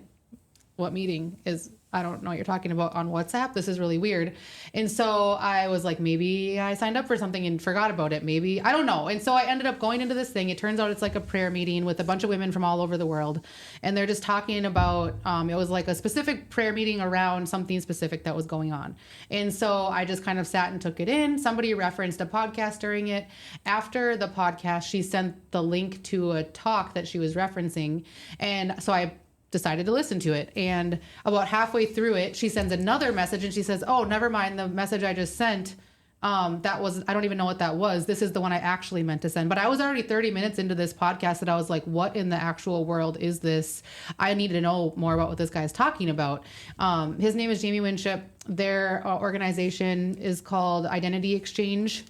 what meeting is? I don't know what you're talking about on WhatsApp. This is really weird. And so I was like, maybe I signed up for something and forgot about it. Maybe, I don't know. And so I ended up going into this thing. It turns out it's like a prayer meeting with a bunch of women from all over the world. And they're just talking about, it was like a specific prayer meeting around something specific that was going on. And so I just kind of sat and took it in. Somebody referenced a podcast during it. After the podcast, she sent the link to a talk that she was referencing. And so I decided to listen to it. And about halfway through it, she sends another message and she says, oh, never mind. The message I just sent, I don't even know what that was. This is the one I actually meant to send. But I was already 30 minutes into this podcast that I was like, what in the actual world is this? I need to know more about what this guy's talking about. His name is Jamie Winship. Their organization is called Identity Exchange.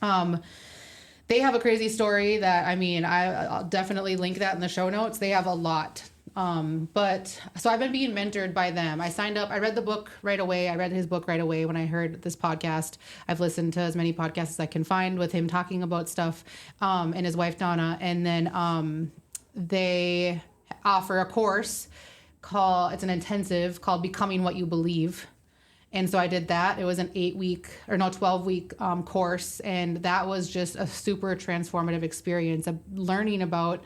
They have a crazy story that, I'll definitely link that in the show notes. They have a lot. So I've been being mentored by them. I signed up, I read the book right away. I read his book right away when I heard this podcast. I've listened to as many podcasts as I can find with him talking about stuff, and his wife, Donna. And then, they offer a course it's an intensive called Becoming What You Believe. And so I did that. It was an 12-week course. And that was just a super transformative experience of learning about,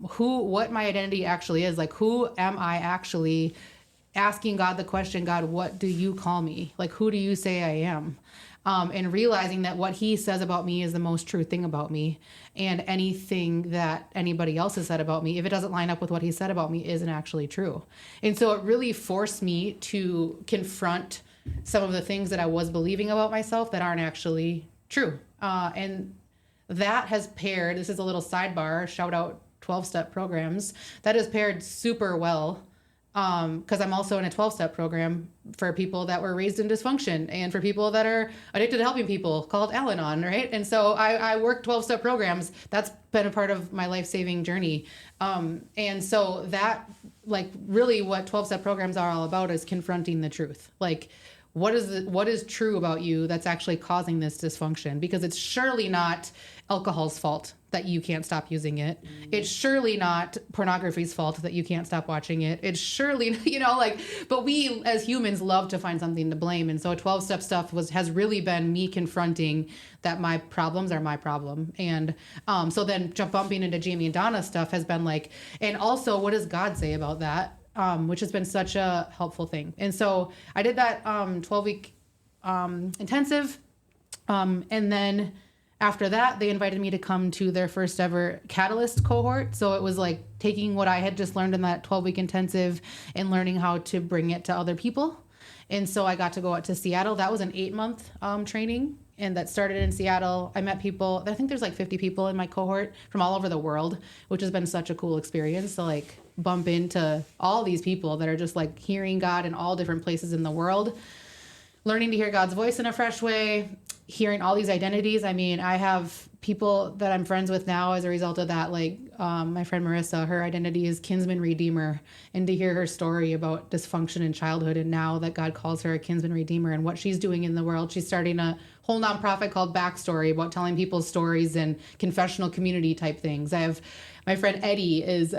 what my identity actually is. Like, who am I actually? Asking God the question, God, what do you call me? Like, who do you say I am? And realizing that what he says about me is the most true thing about me, and anything that anybody else has said about me, if it doesn't line up with what he said about me, isn't actually true. And so it really forced me to confront some of the things that I was believing about myself that aren't actually true. And that has paired, this is a little sidebar, shout out 12-step programs, that has paired super well, because I'm also in a 12-step program for people that were raised in dysfunction and for people that are addicted to helping people, called Al-Anon, right? And so I work 12-step programs. That's been a part of my life-saving journey. And so that, like, really what 12-step programs are all about is confronting the truth. Like, what is true about you that's actually causing this dysfunction? Because it's surely not alcohol's fault that you can't stop using it. It's surely not pornography's fault that you can't stop watching it. It's surely, but we as humans love to find something to blame. And so 12-step stuff has really been me confronting that my problems are my problem. And so then bumping into Jamie and Donna stuff has been like, and also what does God say about that? Which has been such a helpful thing. And so I did that 12-week intensive. And then after that, they invited me to come to their first ever Catalyst cohort. So it was like taking what I had just learned in that 12-week intensive and learning how to bring it to other people. And so I got to go out to Seattle. That was an 8-month training. And that started in Seattle. I met people, I think there's like 50 people in my cohort from all over the world, which has been such a cool experience to like bump into all these people that are just like hearing God in all different places in the world, learning to hear God's voice in a fresh way, hearing all these identities. I have people that I'm friends with now as a result of that, like my friend Marissa, her identity is kinsman redeemer. And to hear her story about dysfunction in childhood and now that God calls her a kinsman redeemer and what she's doing in the world, she's starting a whole nonprofit called Backstory about telling people's stories and confessional community type things. I have my friend Eddie is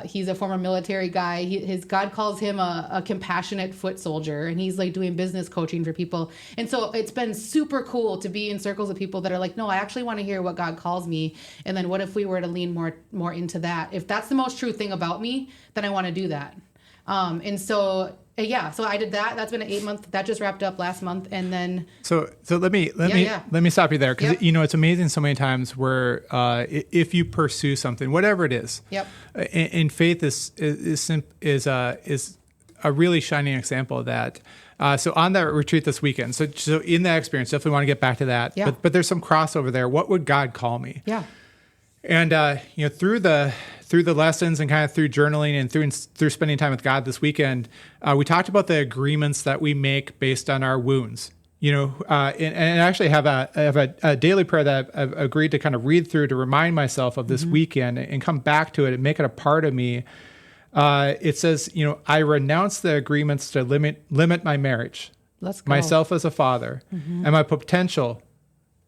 he's a former military guy. His God calls him a compassionate foot soldier, and he's like doing business coaching for people. And so it's been super cool to be in circles of people that are like, no, I actually want to hear what God calls me. And then what if we were to lean more into that? If that's the most true thing about me, then I want to do that. And so so I did that. That's been an 8-month. That just wrapped up last month, and then. So let me stop you there, because it's amazing so many times where if you pursue something, whatever it is, and faith is a really shining example of that. So on that retreat this weekend, so in that experience, definitely want to get back to that. Yeah. But there's some crossover there. What would God call me? Yeah. And through the lessons and kind of through journaling and through spending time with God this weekend, we talked about the agreements that we make based on our wounds. And I actually have a daily prayer that I've agreed to kind of read through to remind myself of this weekend and come back to it and make it a part of me. It says, I renounce the agreements to limit my marriage, myself as a father, and my potential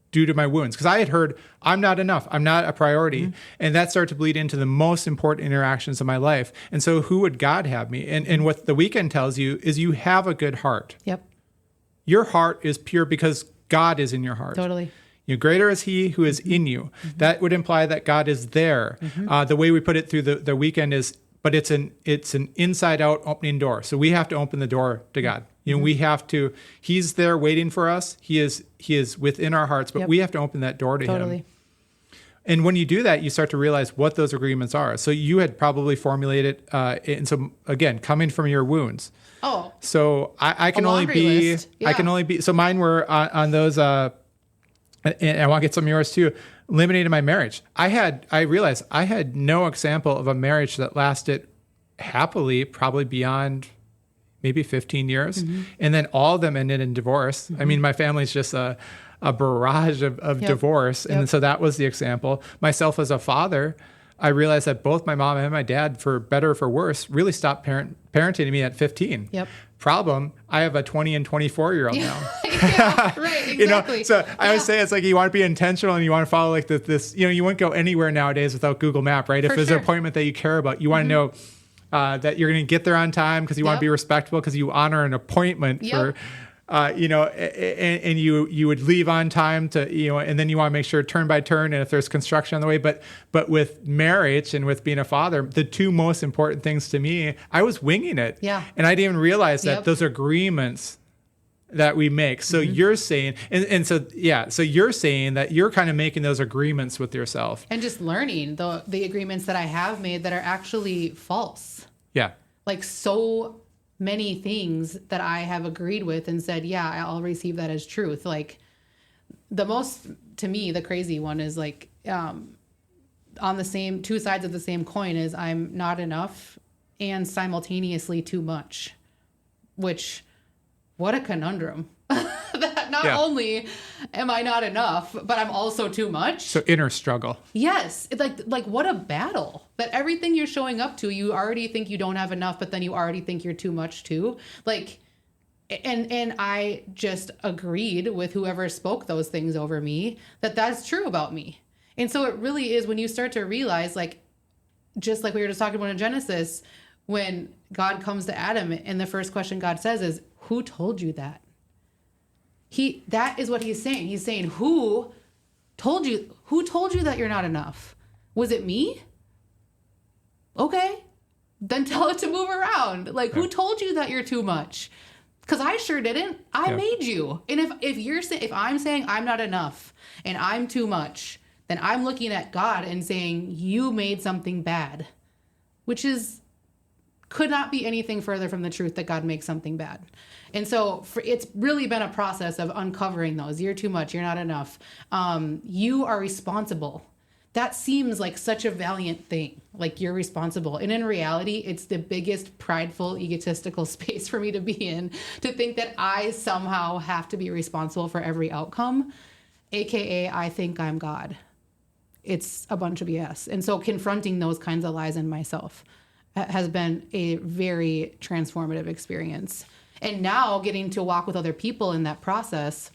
due to my wounds. Because I had heard, I'm not enough. I'm not a priority. And that started to bleed into the most important interactions of my life. And so who would God have me? And what the weekend tells you is you have a good heart. Yep. Your heart is pure because God is in your heart. Totally. Greater is he who is in you. That would imply that God is there. The way we put it through the weekend is, but it's an inside out opening door. So we have to open the door to God. We have to, he's there waiting for us. He is within our hearts, but we have to open that door to him. And when you do that, you start to realize what those agreements are. So you had probably formulated, and so again, coming from your wounds. Oh. So I can only be, list. Yeah. I can only be, so mine were on those, and I want to get some of yours too. Eliminated my marriage. I realized I had no example of a marriage that lasted happily, probably beyond maybe 15 years. And then all of them ended in divorce. I mean, my family's just a barrage of divorce. And so that was the example. Myself as a father, I realized that both my mom and my dad, for better or for worse, really stopped parenting me at 15. Problem, I have a 20 and 24-year-old now. Right, exactly. So I always say it's like you want to be intentional and you want to follow like this, you wouldn't go anywhere nowadays without Google Map, right? If there's an appointment that you care about, you want to know that you're going to get there on time because you want to be respectful, because you honor an appointment for, and you would leave on time to, and then you want to make sure turn by turn. And if there's construction on the way, but with marriage and with being a father, the two most important things to me, I was winging it. Yeah. And I didn't even realize that those agreements that we make. So you're saying, so you're saying that you're kind of making those agreements with yourself. And just learning the agreements that I have made that are actually false. Yeah. Like so many things that I have agreed with and said, yeah, I'll receive that as truth. Like to me, the crazy one is like, on the same two sides of the same coin is I'm not enough and simultaneously too much, which, what a conundrum. That not only am I not enough, but I'm also too much. So inner struggle. Yes. It's like what a battle. That everything you're showing up to, you already think you don't have enough, but then you already think you're too much too. Like, and I just agreed with whoever spoke those things over me that that's true about me. And so it really is when you start to realize, like, just like we were just talking about in Genesis, when God comes to Adam and the first question God says is, who told you that? That is what he's saying. He's saying, who told you that you're not enough? Was it me? Okay. Then tell it to move around. Like, who told you that you're too much? Because I sure didn't. I made you. And if I'm saying I'm not enough and I'm too much, then I'm looking at God and saying, you made something bad, which could not be anything further from the truth that God makes something bad. And so it's really been a process of uncovering those. You're too much. You're not enough. You are responsible. That seems like such a valiant thing. Like, you're responsible. And in reality, it's the biggest prideful, egotistical space for me to be in, to think that I somehow have to be responsible for every outcome, AKA I think I'm God. it's a bunch of BS. And so confronting those kinds of lies in myself has been a very transformative experience. And now getting to walk with other people in that process.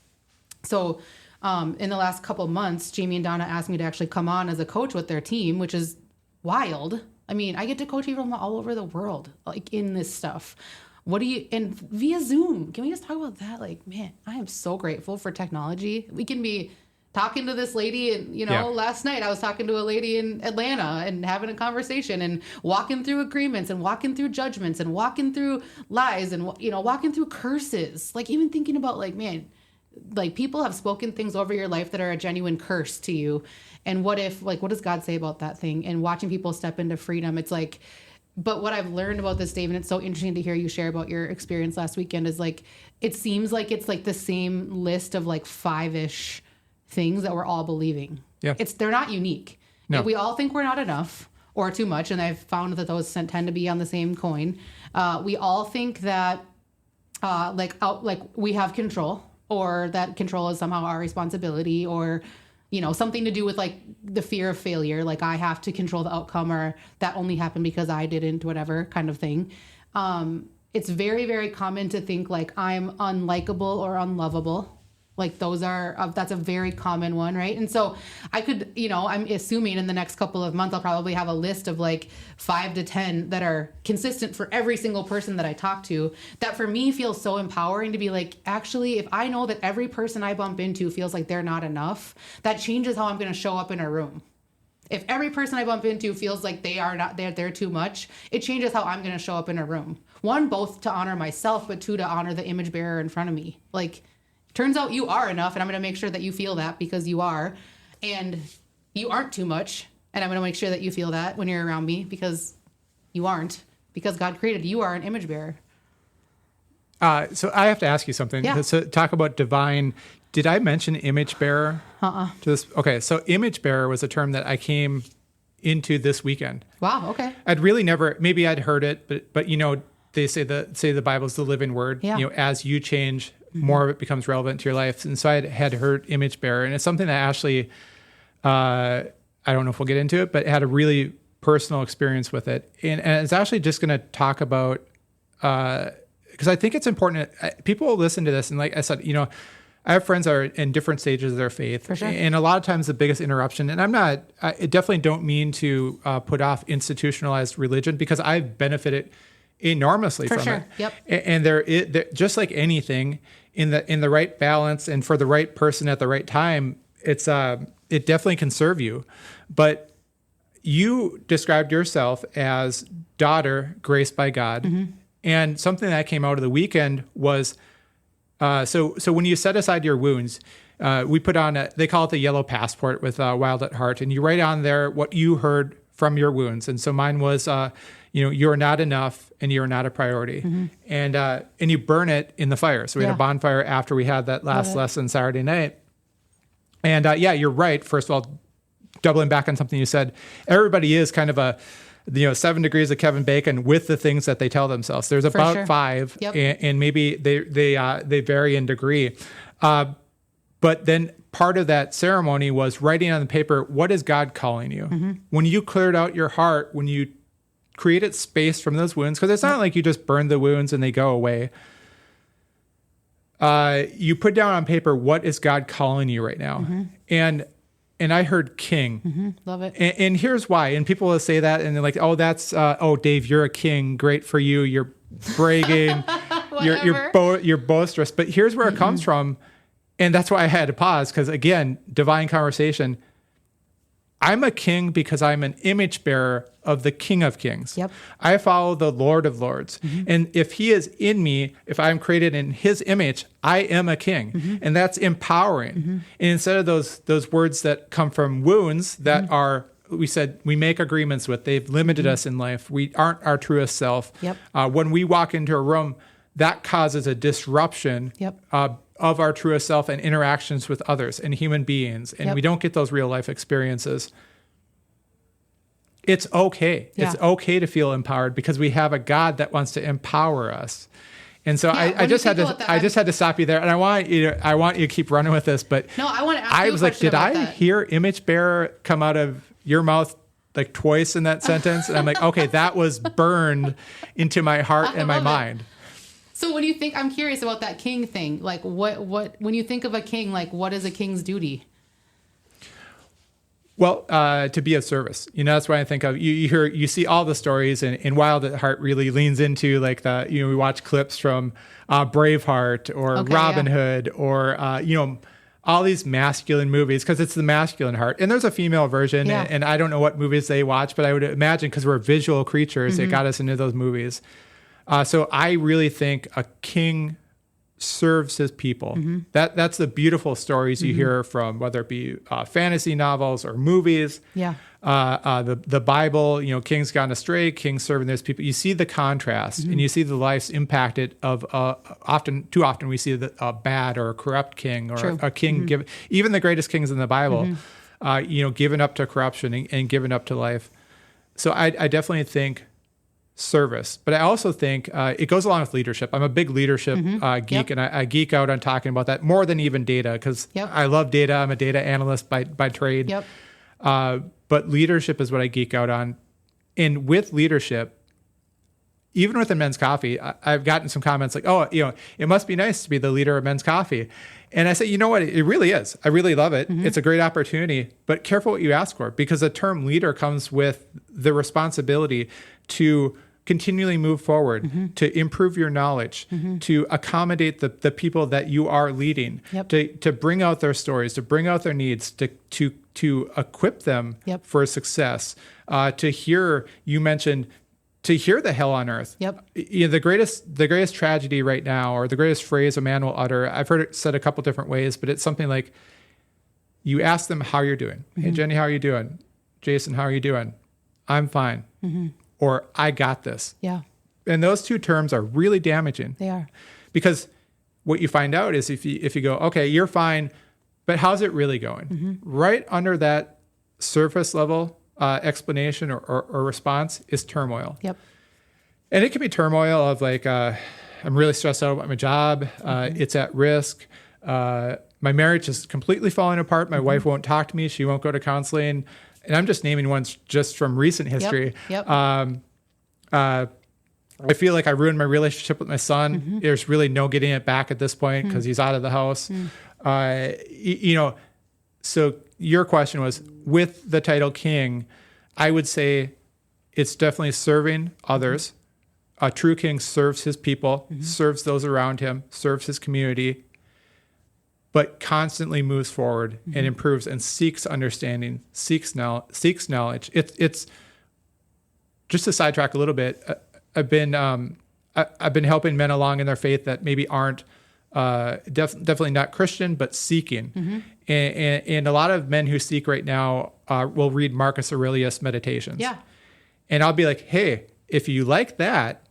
So in the last couple months, Jamie and Donna asked me to actually come on as a coach with their team, which is wild. I mean, I get to coach people from all over the world, like in this stuff. And via Zoom, can we just talk about that? Like, man, I am so grateful for technology. We can be talking to this lady, and last night I was talking to a lady in Atlanta and having a conversation and walking through agreements and walking through judgments and walking through lies and walking through curses. Like, even thinking about, like, man, like, people have spoken things over your life that are a genuine curse to you. And what does God say about that thing? And watching people step into freedom, it's like, but what I've learned about this, Dave, and it's so interesting to hear you share about your experience last weekend, is like, it seems like it's like the same list of like 5-ish things that we're all believing. Yeah. They're not unique. No. We all think we're not enough or too much. And I've found that those tend to be on the same coin. We all think that, we have control, or that control is somehow our responsibility, or, something to do with like the fear of failure. Like, I have to control the outcome, or that only happened because I didn't, whatever kind of thing. It's very, very common to think like I'm unlikable or unlovable. Like, that's a very common one, right? And so I could, I'm assuming in the next couple of months, I'll probably have a list of like 5 to 10 that are consistent for every single person that I talk to. That for me feels so empowering to be like, actually, if I know that every person I bump into feels like they're not enough, that changes how I'm going to show up in a room. If every person I bump into feels like they're too much, it changes how I'm going to show up in a room. One, both to honor myself, but 2, to honor the image bearer in front of me. Like, turns out you are enough, and I'm going to make sure that you feel that, because you are. And you aren't too much, and I'm going to make sure that you feel that when you're around me, because you aren't. Because God created you are an image bearer. So I have to ask you something. Yeah. So talk about divine. Did I mention image bearer? To this? Okay, so image bearer was a term that I came into this weekend. Wow, okay. I'd really never, maybe I'd heard it, but they say the Bible's the living word. Yeah. As you change, more of it becomes relevant to your life. And so I had heard image bearer, and it's something that Ashley, I don't know if we'll get into it, but had a really personal experience with it. And it's actually just going to talk about, because I think it's important. People will listen to this, and like I said, I have friends that are in different stages of their faith. For sure. And a lot of times the biggest interruption, and I definitely don't mean to put off institutionalized religion, because I've benefited enormously from sure. it. Yep. And they're just like anything, in the right balance and for the right person at the right time, it definitely can serve you. But you described yourself as daughter graced by God. Mm-hmm. And something that came out of the weekend was, so when you set aside your wounds, we put on they call it the yellow passport with Wild at Heart, and you write on there what you heard from your wounds. And so mine was, you're not enough and you're not a priority. Mm-hmm. And you burn it in the fire. So we had a bonfire after we had that last lesson Saturday night. And you're right. First of all, doubling back on something you said, everybody is kind of a, 7 degrees of Kevin Bacon with the things that they tell themselves. There's about 5, and maybe they vary in degree. But then part of that ceremony was writing on the paper, what is God calling you? Mm-hmm. When you cleared out your heart, when you created space from those wounds, because it's not like you just burn the wounds and they go away. You put down on paper, what is God calling you right now? Mm-hmm. And I heard king. Mm-hmm. Love it. And here's why. And people will say that, and they're like, oh, that's, Dave, you're a king. Great for you. You're bragging. you're boisterous. But here's where it comes from. And that's why I had to pause, because again, divine conversation. I'm a king because I'm an image bearer of the King of Kings. Yep. I follow the Lord of Lords. Mm-hmm. And if he is in me, if I'm created in his image, I am a king. Mm-hmm. And that's empowering. Mm-hmm. And instead of those words that come from wounds that are, we said, we make agreements with, they've limited us in life. We aren't our truest self. Yep. When we walk into a room, that causes a disruption of our truest self and interactions with others and human beings. And we don't get those real life experiences. It's okay. Yeah. It's okay to feel empowered, because we have a God that wants to empower us. And so Yeah, I just had to stop you there, and I want you to keep running with this. But no, I want to ask I you was a like, question did about I that. hear image bearer come out of your mouth like twice in that sentence? And I'm like, okay, that was burned into my heart and my mind. So when you think, I'm curious about that king thing. Like what when you think of a king, like what is a king's duty? Well, to be of service, that's why I think of you see all the stories, and Wild at Heart really leans into like we watch clips from Braveheart or Robin Hood or all these masculine movies, because it's the masculine heart, and there's a female version, and I don't know what movies they watch, but I would imagine because we're visual creatures, it got us into those movies. So I really think a king serves his people. That's the beautiful stories you hear from, whether it be fantasy novels or movies. Yeah. The Bible, kings gone astray, kings serving those people. You see the contrast, and you see the lives impacted of too often we see a bad or a corrupt king, or a king given, even the greatest kings in the Bible, given up to corruption and given up to life. So I definitely think service, but I also think it goes along with leadership. I'm a big leadership geek, and I geek out on talking about that more than even data, because I love data. I'm a data analyst by trade. But leadership is what I geek out on. And with leadership, even within Men's Coffee, I've gotten some comments like, oh, it must be nice to be the leader of Men's Coffee. And I say, you know what? It really is. I really love it. It's a great opportunity, but careful what you ask for, because the term leader comes with the responsibility to continually move forward, to improve your knowledge, to accommodate the people that you are leading, to bring out their stories, to bring out their needs, to equip them for success, to hear, you mentioned, to hear the hell on earth. The greatest tragedy right now, or the greatest phrase a man will utter, I've heard it said a couple different ways, but it's something like, you ask them how you're doing. Hey, Jenny, how are you doing? Jason, how are you doing? I'm fine. Or I got this. And those two terms are really damaging. They are. Because what you find out is if you go, okay, you're fine, but how's it really going? Right under that surface level explanation or response is turmoil. And it can be turmoil of like, I'm really stressed out about my job. It's at risk. My marriage is completely falling apart. My wife won't talk to me. She won't go to counseling. And I'm just naming ones just from recent history. I feel like I ruined my relationship with my son. There's really no getting it back at this point because he's out of the house. So your question was, with the title king, I would say it's definitely serving others. A true king serves his people, serves those around him, serves his community, but constantly moves forward and improves and seeks understanding, seeks knowledge. It's just to sidetrack a little bit. I've been helping men along in their faith that maybe aren't definitely not Christian, but seeking. And a lot of men who seek right now will read Marcus Aurelius Meditations. And I'll be like, hey, if you like that,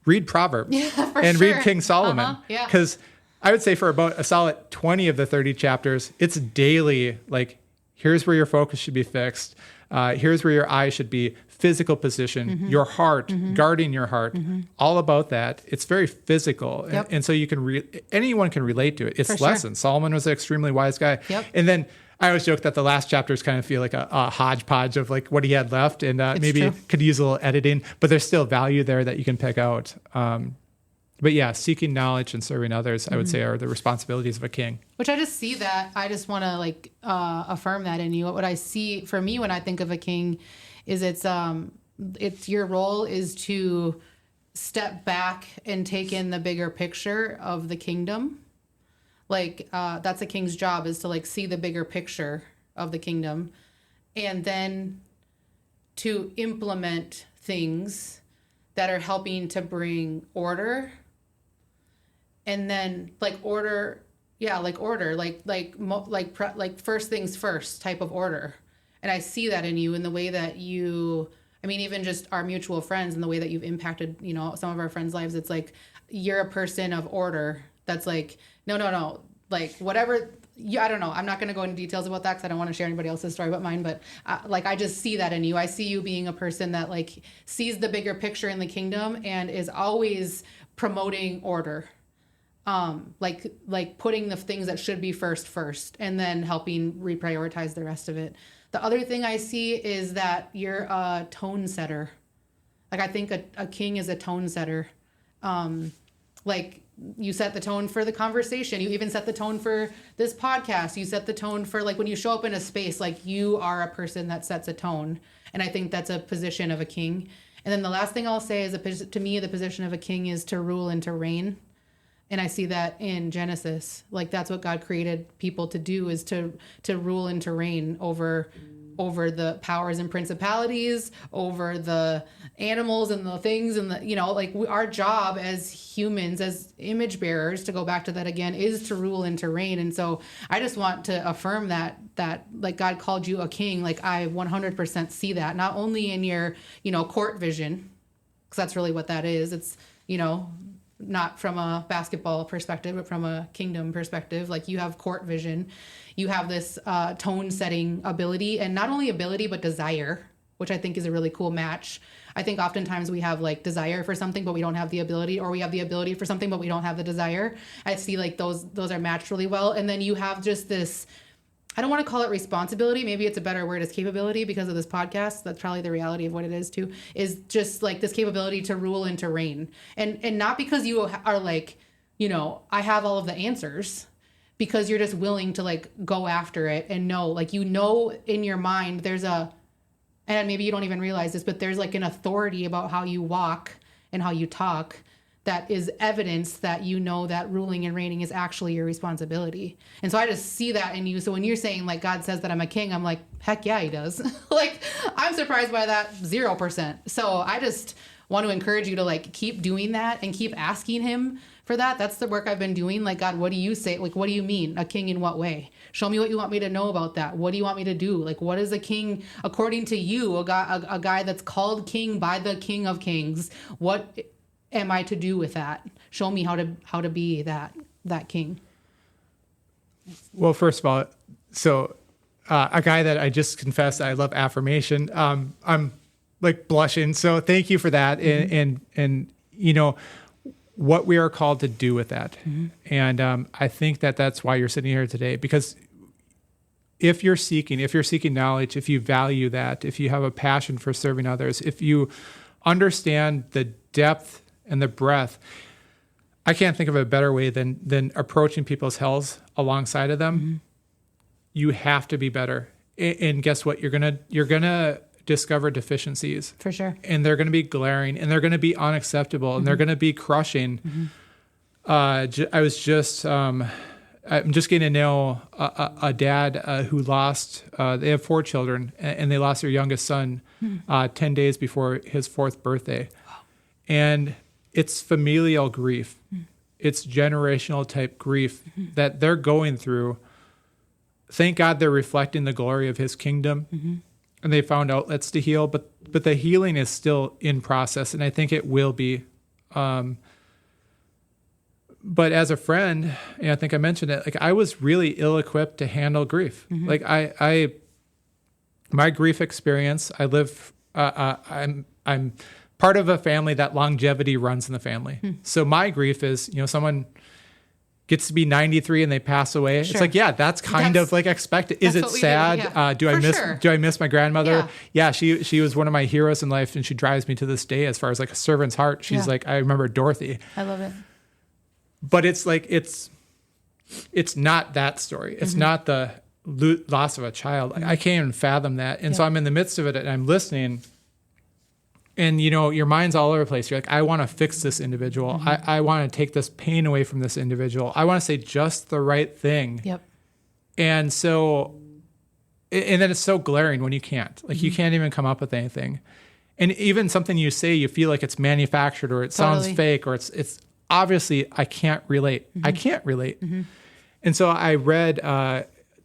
read Proverbs and read King Solomon. Because I would say for about a solid 20 of the 30 chapters, it's daily, like, here's where your focus should be fixed. Here's where your eyes should be. Physical position, your heart, guarding your heart, all about that. It's very physical. And so you can anyone can relate to it. It's lessons. Solomon was an extremely wise guy. And then I always joke that the last chapters kind of feel like a hodgepodge of like what he had left, and maybe could use a little editing, but there's still value there that you can pick out. But yeah, seeking knowledge and serving others, I would say, are the responsibilities of a king. Which I just see that. I just want to affirm that in you. What I see for me when I think of a king is it's your role is to step back and take in the bigger picture of the kingdom. That's a king's job, is to see the bigger picture of the kingdom, and then to implement things that are helping to bring order. And then order, first things first type of order. And I see that in you, in the way that even just our mutual friends, and the way that you've impacted, some of our friends' lives. It's like, you're a person of order. That's no, whatever. Yeah, I don't know. I'm not going to go into details about that because I don't want to share anybody else's story but mine. But I just see that in you. I see you being a person that sees the bigger picture in the kingdom and is always promoting order. Like putting the things that should be first, and then helping reprioritize the rest of it. The other thing I see is that you're a tone setter. Like I think a king is a tone setter. Like you set the tone for the conversation. You even set the tone for this podcast. You set the tone for like when you show up in a space, like you are a person that sets a tone. And I think that's a position of a king. And then the last thing I'll say is to me, the position of a king is to rule and to reign. And I see that in Genesis. Like that's what God created people to do, is to rule and to reign over the powers and principalities, over the animals and the things and our job as humans, as image bearers, to go back to that again, is to rule and to reign. And so I just want to affirm that like God called you a king. Like I 100% see that, not only in your, court vision, because that's really what that is. It's, not from a basketball perspective, but from a kingdom perspective. Like you have court vision, you have this tone setting ability, and not only ability, but desire, which I think is a really cool match. I think oftentimes we have like desire for something, but we don't have the ability, or we have the ability for something, but we don't have the desire. I see like those are matched really well. And then you have just this, I don't want to call it responsibility. Maybe it's a better word, is capability, because of this podcast. That's probably the reality of what it is too, is just like this capability to rule and to reign. And not because you are like, I have all of the answers, because you're just willing to like go after it and know, like, in your mind, and maybe you don't even realize this, but there's like an authority about how you walk and how you talk that is evidence that that ruling and reigning is actually your responsibility. And so I just see that in you. So when you're saying like God says that I'm a king, I'm like, heck yeah, he does. Like I'm surprised by that 0%. So I just want to encourage you to like keep doing that and keep asking him for that. That's the work I've been doing. Like, God, what do you say? Like, what do you mean? A king in what way? Show me what you want me to know about that. What do you want me to do? Like, what is a king according to you? A guy that's called king by the King of Kings. What am I to do with that? Show me how to be that king. Well, first of all, so a guy that I just confessed I love affirmation. I'm like blushing. So thank you for that. Mm-hmm. And what we are called to do with that. Mm-hmm. And I think that's why you're sitting here today, because if you're seeking knowledge, if you value that, if you have a passion for serving others, if you understand the depth and the breadth, I can't think of a better way than approaching people's hells alongside of them. Mm-hmm. You have to be better. And guess what? You're gonna discover deficiencies. For sure. And they're gonna be glaring, and they're gonna be unacceptable, and they're gonna be crushing. Mm-hmm. I'm just getting to know a dad who lost, they have 4 children, and they lost their youngest son 10 days before his 4th birthday. Wow. And it's familial grief. Mm-hmm. It's generational type grief that they're going through. Thank God they're reflecting the glory of his kingdom, and they found outlets to heal, but the healing is still in process, and I think it will be. But as a friend, and I think I mentioned it, like I was really ill-equipped to handle grief. Mm-hmm. Like my grief experience, I'm part of a family that longevity runs in the family. Mm. So my grief is, someone gets to be 93 and they pass away. Sure. It's like, yeah, that's kind of like expected. Is it sad? Yeah. Do I miss my grandmother? Yeah, she was one of my heroes in life, and she drives me to this day as far as like a servant's heart. She's like, I remember Dorothy. I love it. But it's like, it's not that story. It's not the loss of a child. I can't even fathom that. And so I'm in the midst of it, and I'm listening, and your mind's all over the place. You're like, I want to fix this individual. I want to take this pain away from this individual. I want to say just the right thing. Yep. And so, and then it's so glaring when you can't. Like you can't even come up with anything. And even something you say, you feel like it's manufactured, or it sounds fake, or it's obviously I can't relate. I can't relate. And so I read,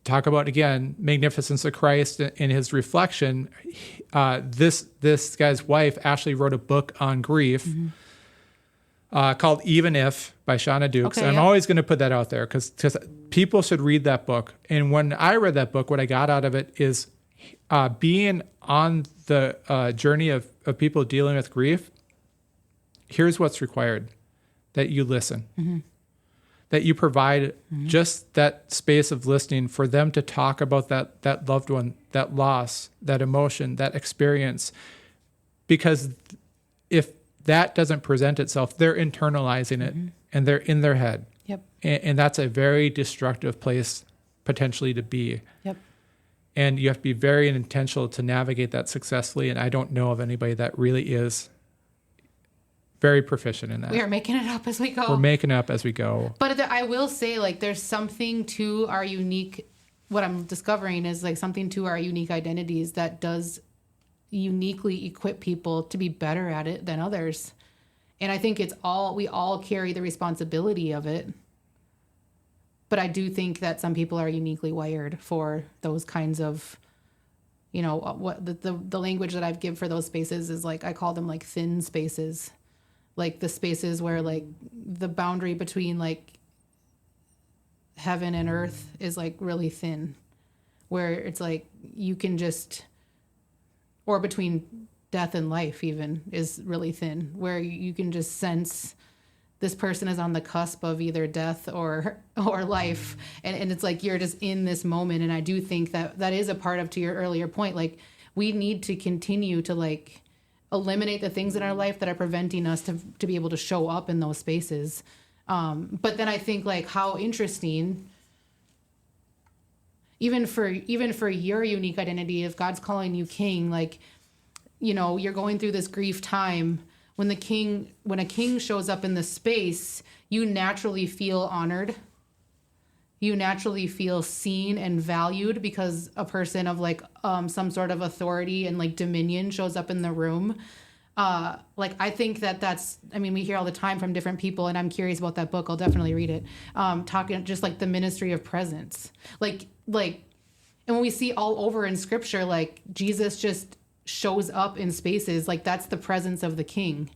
talk about, again, magnificence of Christ in his reflection. This guy's wife actually wrote a book on grief called Even If by Shauna Dukes. Okay, and I'm always going to put that out there because people should read that book. And when I read that book, what I got out of it is being on the journey of people dealing with grief. Here's what's required. that you listen, that you provide just that space of listening for them to talk about that loved one, that loss, that emotion, that experience. Because if that doesn't present itself, they're internalizing it and they're in their head. Yep. And that's a very destructive place potentially to be. Yep. And you have to be very intentional to navigate that successfully. And I don't know of anybody that really is very proficient in that. We are making it up as we go. We're making it up as we go. But I will say, like, there's something to our unique, what I'm discovering is like something to our unique identities that does uniquely equip people to be better at it than others. And I think we all carry the responsibility of it. But I do think that some people are uniquely wired for those kinds of, what the language that I've given for those spaces is like, I call them like thin spaces. Like the spaces where like the boundary between like heaven and earth is like really thin, where it's like you can just, or between death and life even is really thin, where you can just sense this person is on the cusp of either death or life. And it's like, you're just in this moment. And I do think that is a part of, to your earlier point, like we need to continue to like eliminate the things in our life that are preventing us to be able to show up in those spaces. But then I think like how interesting, even for your unique identity, if God's calling you king, like, you're going through this grief time. When a king shows up in the space, you naturally feel honored. You naturally feel seen and valued because a person of like some sort of authority and like dominion shows up in the room. Like I think we hear all the time from different people, and I'm curious about that book. I'll definitely read it. Talking just like the ministry of presence, like, and when we see all over in scripture, like Jesus just shows up in spaces, like that's the presence of the king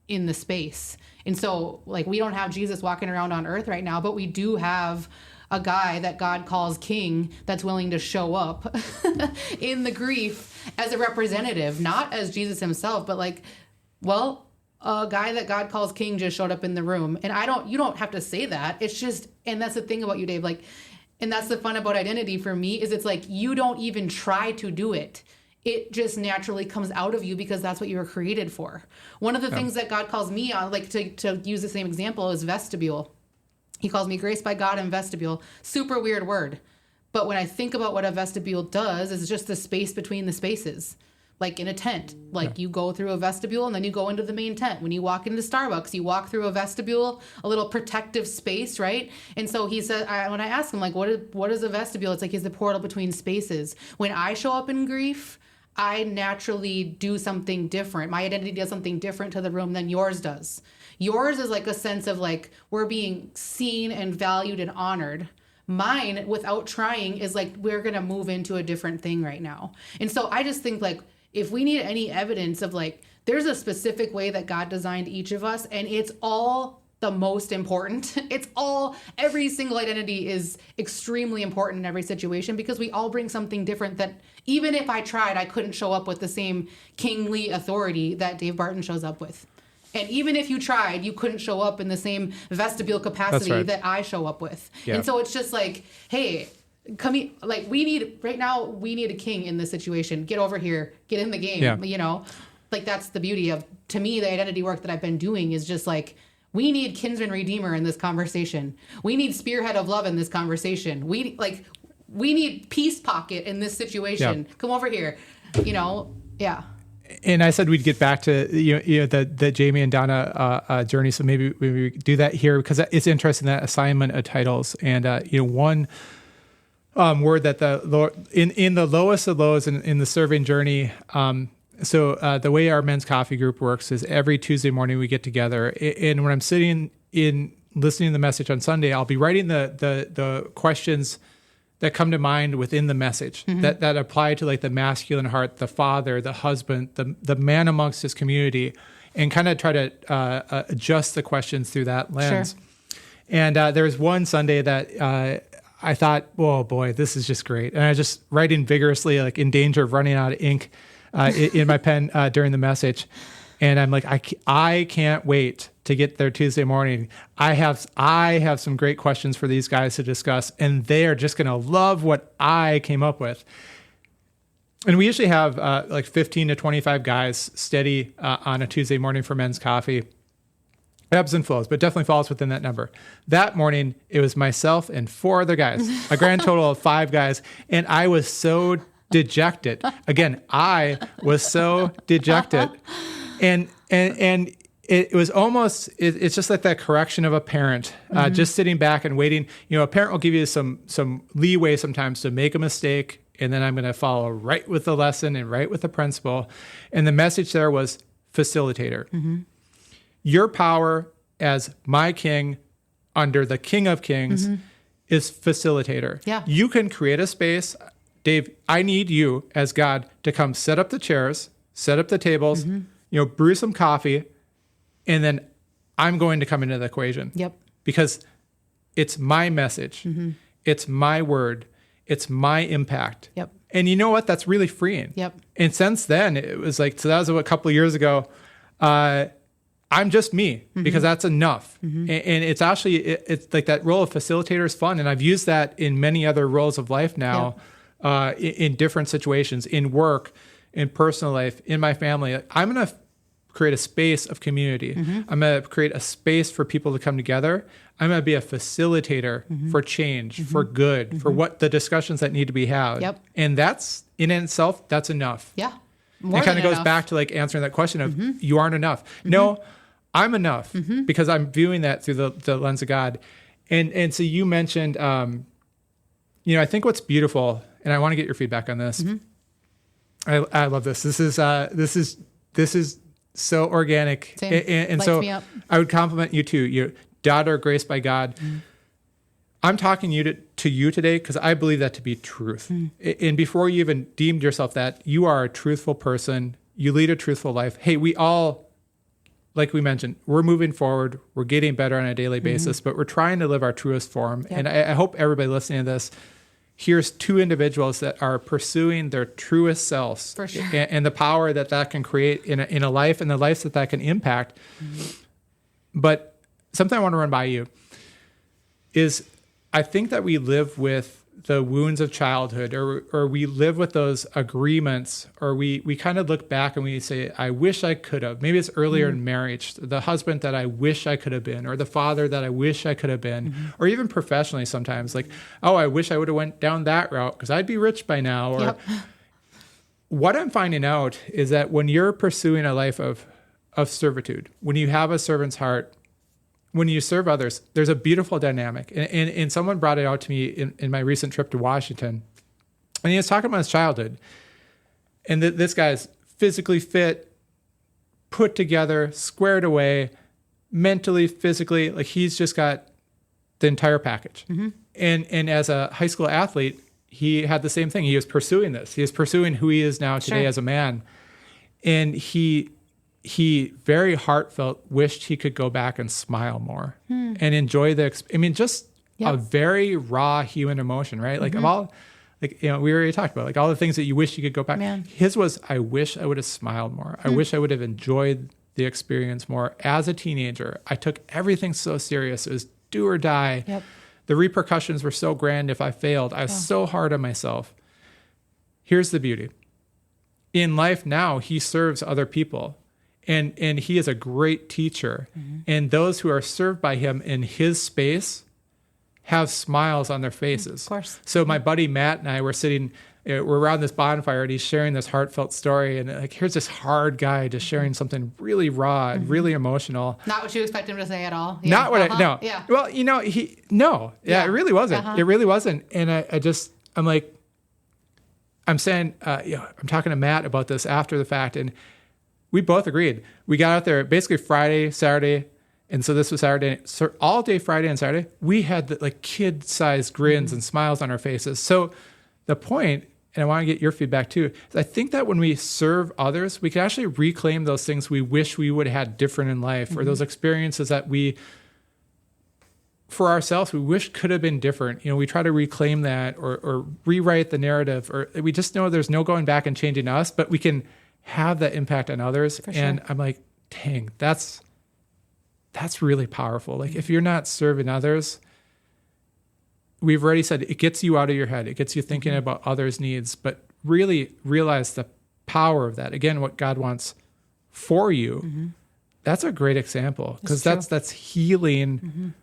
in the space. And so like we don't have Jesus walking around on earth right now, but we do have a guy that God calls king that's willing to show up in the grief as a representative, not as Jesus himself, but like, well, a guy that God calls king just showed up in the room. And you don't have to say that. It's just, and that's the thing about you, Dave, like, and that's the fun about identity for me is it's like, you don't even try to do it. It just naturally comes out of you because that's what you were created for. One of the things that God calls me on, like to use the same example, is vestibule. He calls me grace by God and vestibule. Super weird word. But when I think about what a vestibule does, it's just the space between the spaces. Like in a tent, like you go through a vestibule and then you go into the main tent. When you walk into Starbucks, you walk through a vestibule, a little protective space, right? And so he said, when I asked him, like, what is a vestibule? It's like, it's the portal between spaces. When I show up in grief, I naturally do something different. My identity does something different to the room than yours does. Yours is like a sense of like, we're being seen and valued and honored. Mine, without trying, is like, we're going to move into a different thing right now. And so I just think like, if we need any evidence of like, there's a specific way that God designed each of us, and it's all the most important. Every single identity is extremely important in every situation because we all bring something different that even if I tried, I couldn't show up with the same kingly authority that Dave Barton shows up with. And even if you tried, you couldn't show up in the same vestibule capacity that I show up with. Yeah. And so it's just like, hey, come here. Like we need a king in this situation. Get over here, get in the game, like that's the beauty of, to me, the identity work that I've been doing is just like, we need kinsman redeemer in this conversation. We need spearhead of love in this conversation. We need peace pocket in this situation. Come over here, yeah. And I said we'd get back to the Jamie and Donna journey. So maybe we do that here because it's interesting, that assignment of titles. And one word that the Lord in the lowest of lows in the serving journey. So the way our men's coffee group works is every Tuesday morning we get together, and when I'm sitting in listening to the message on Sunday, I'll be writing the questions that come to mind within the message that apply to like the masculine heart, the father, the husband, the man amongst his community, and kind of try to adjust the questions through that lens. Sure. And there was one Sunday that I thought, oh boy, this is just great. And I was just writing vigorously, like in danger of running out of ink in my pen during the message. And I'm like, I can't wait to get there Tuesday morning. I have some great questions for these guys to discuss, and they are just going to love what I came up with. And we usually have like 15 to 25 guys steady on a Tuesday morning for men's coffee. Ebbs and flows, but definitely falls within that number. That morning, it was myself and 4 other guys, a grand total of 5 guys. And I was so dejected. Again, I was so dejected. And it was almost, it's just like that correction of a parent, just sitting back and waiting. You know, a parent will give you some leeway sometimes to make a mistake, and then I'm going to follow right with the lesson and right with the principle. And the message there was facilitator. Mm-hmm. Your power as my king under the King of Kings is facilitator. Yeah. You can create a space. Dave, I need you as God to come set up the chairs, set up the tables, brew some coffee, and then I'm going to come into the equation. Yep. Because it's my message. Mm-hmm. It's my word. It's my impact. Yep. And you know what? That's really freeing. Yep. And since then, it was like, so that was a couple of years ago. I'm just me because that's enough. Mm-hmm. And it's actually, it's like that role of facilitator is fun. And I've used that in many other roles of life now, in different situations, in work, in personal life, in my family. I'm going to create a space of community. Mm-hmm. I'm going to create a space for people to come together. I'm going to be a facilitator for change, for good, for what the discussions that need to be had. Yep. And that's, in itself, that's enough. Yeah. It kind of goes back to like answering that question of you aren't enough. No, I'm enough because I'm viewing that through the lens of God. And so you mentioned, I think what's beautiful, and I want to get your feedback on this. I love this. This is so organic. Same. And Lights so me up. I would compliment you too. Your daughter, graced by God. I'm talking to you today because I believe that to be truth. And before you even deemed yourself that, you are a truthful person. You lead a truthful life. Hey, we all, like we mentioned, we're moving forward. We're getting better on a daily basis, but we're trying to live our truest form. Yep. And I hope everybody listening to this here's 2 individuals that are pursuing their truest selves. For sure. And the power that can create in a life and the lives that can impact. But something I want to run by you is I think that we live with the wounds of childhood, or we live with those agreements, or we kind of look back and we say, I wish I could have. Maybe it's earlier in marriage, the husband that I wish I could have been, or the father that I wish I could have been, or even professionally sometimes, like, oh, I wish I would have went down that route because I'd be rich by now. Or what I'm finding out is that when you're pursuing a life of servitude, when you have a servant's heart, when you serve others, there's a beautiful dynamic. And someone brought it out to me in my recent trip to Washington. And he was talking about his childhood. And this guy's physically fit, put together, squared away, mentally, physically, like he's just got the entire package. And as a high school athlete, he had the same thing. He was pursuing this. He was pursuing who he is now today as a man. And he very heartfelt wished he could go back and smile more and enjoy a very raw human emotion, right? Like of all, like, we already talked about, like all the things that you wish you could go back. Man. His was, I wish I would have smiled more. I wish I would have enjoyed the experience more. As a teenager, I took everything so serious. It was do or die. Yep. The repercussions were so grand if I failed. I was so hard on myself. Here's the beauty. In life now, he serves other people. And he is a great teacher. And those who are served by him in his space have smiles on their faces. Of course. So my buddy Matt and I were sitting, we're around this bonfire, and he's sharing this heartfelt story. And like, here's this hard guy just sharing something really raw and really emotional. Not what you expect him to say at all. Yeah. Not what no. Yeah. Well, it really wasn't. It really wasn't. And I'm like, I'm saying, I'm talking to Matt about this after the fact, and we both agreed. We got out there basically Friday, Saturday, and so this was Saturday. So all day Friday and Saturday, we had the, like kid-sized grins and smiles on our faces. So the point, and I want to get your feedback too, is I think that when we serve others, we can actually reclaim those things we wish we would have had different in life, or those experiences that we, for ourselves, we wish could have been different. We try to reclaim that or rewrite the narrative, or we just know there's no going back and changing us, but we can have that impact on others. For And sure. I'm like, dang, that's really powerful. Like if you're not serving others, we've already said it gets you out of your head. It gets you thinking about others' needs, but really realize the power of that. Again, what God wants for you. That's a great example because that's healing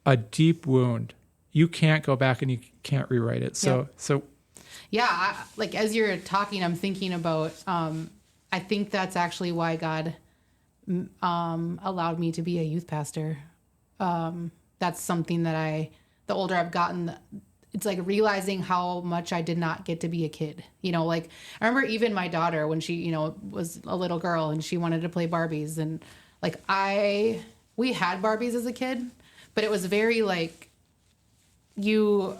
a deep wound. You can't go back and you can't rewrite it. So yeah, like as you're talking, I'm thinking about, I think that's actually why God allowed me to be a youth pastor. That's something that the older I've gotten, it's like realizing how much I did not get to be a kid. You know, like I remember even my daughter when she, you know, was a little girl and she wanted to play Barbies, and like we had Barbies as a kid, but it was very like you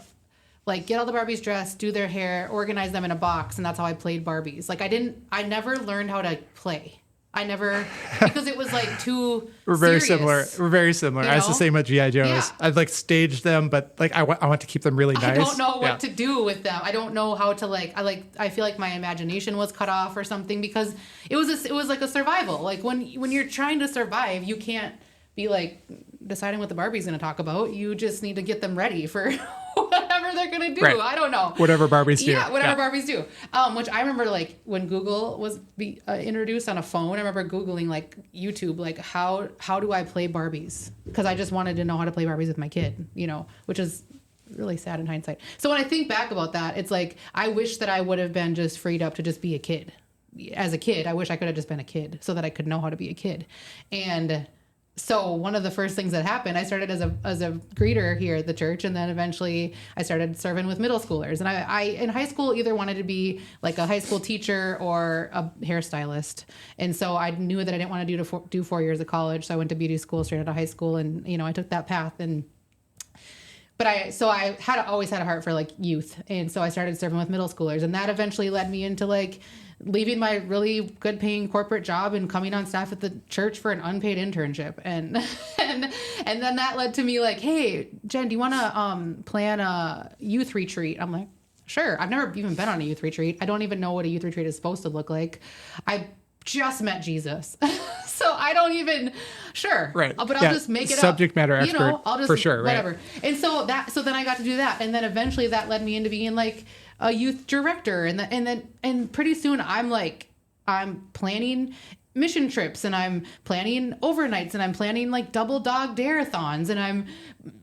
like get all the Barbies dressed, do their hair, organize them in a box, and that's how I played Barbies. Like I never learned how to play. Because it was like too We're very serious. similar. We're very similar. You I was the know? same with G.I. Joes. Yeah. I'd like stage them, but like I want to keep them really nice. I don't know what to do with them. I don't know how to I feel like my imagination was cut off or something because it was like a survival. Like when you're trying to survive, you can't be like deciding what the Barbie's going to talk about. You just need to get them ready for whatever they're going to do. Right. I don't know. Whatever Barbies do. Yeah, whatever Barbies do. Which I remember like when Google was introduced on a phone, I remember Googling like YouTube, like how do I play Barbies? Because I just wanted to know how to play Barbies with my kid, you know, which is really sad in hindsight. So when I think back about that, it's like, I wish that I would have been just freed up to just be a kid. As a kid, I wish I could have just been a kid so that I could know how to be a kid. And so one of the first things that happened, I started as a greeter here at the church, and then eventually I started serving with middle schoolers. And I in high school either wanted to be like a high school teacher or a hairstylist. And so I knew that I didn't want to do 4 years of college, so I went to beauty school straight out of high school, and you know I took that path. But I always had a heart for like youth, and so I started serving with middle schoolers, and that eventually led me into like leaving my really good paying corporate job and coming on staff at the church for an unpaid internship. And then that led to me like, hey, Jen, do you want to plan a youth retreat? I'm like, sure. I've never even been on a youth retreat. I don't even know what a youth retreat is supposed to look like. I just met Jesus. So I don't even, sure. Right. But I'll just make it Subject matter expert, you know, I'll just, for sure. Whatever. Right. And so then I got to do that. And then eventually that led me into being like a youth director. And pretty soon I'm planning mission trips, and I'm planning overnights, and I'm planning like double dog dare-a-thons, and I'm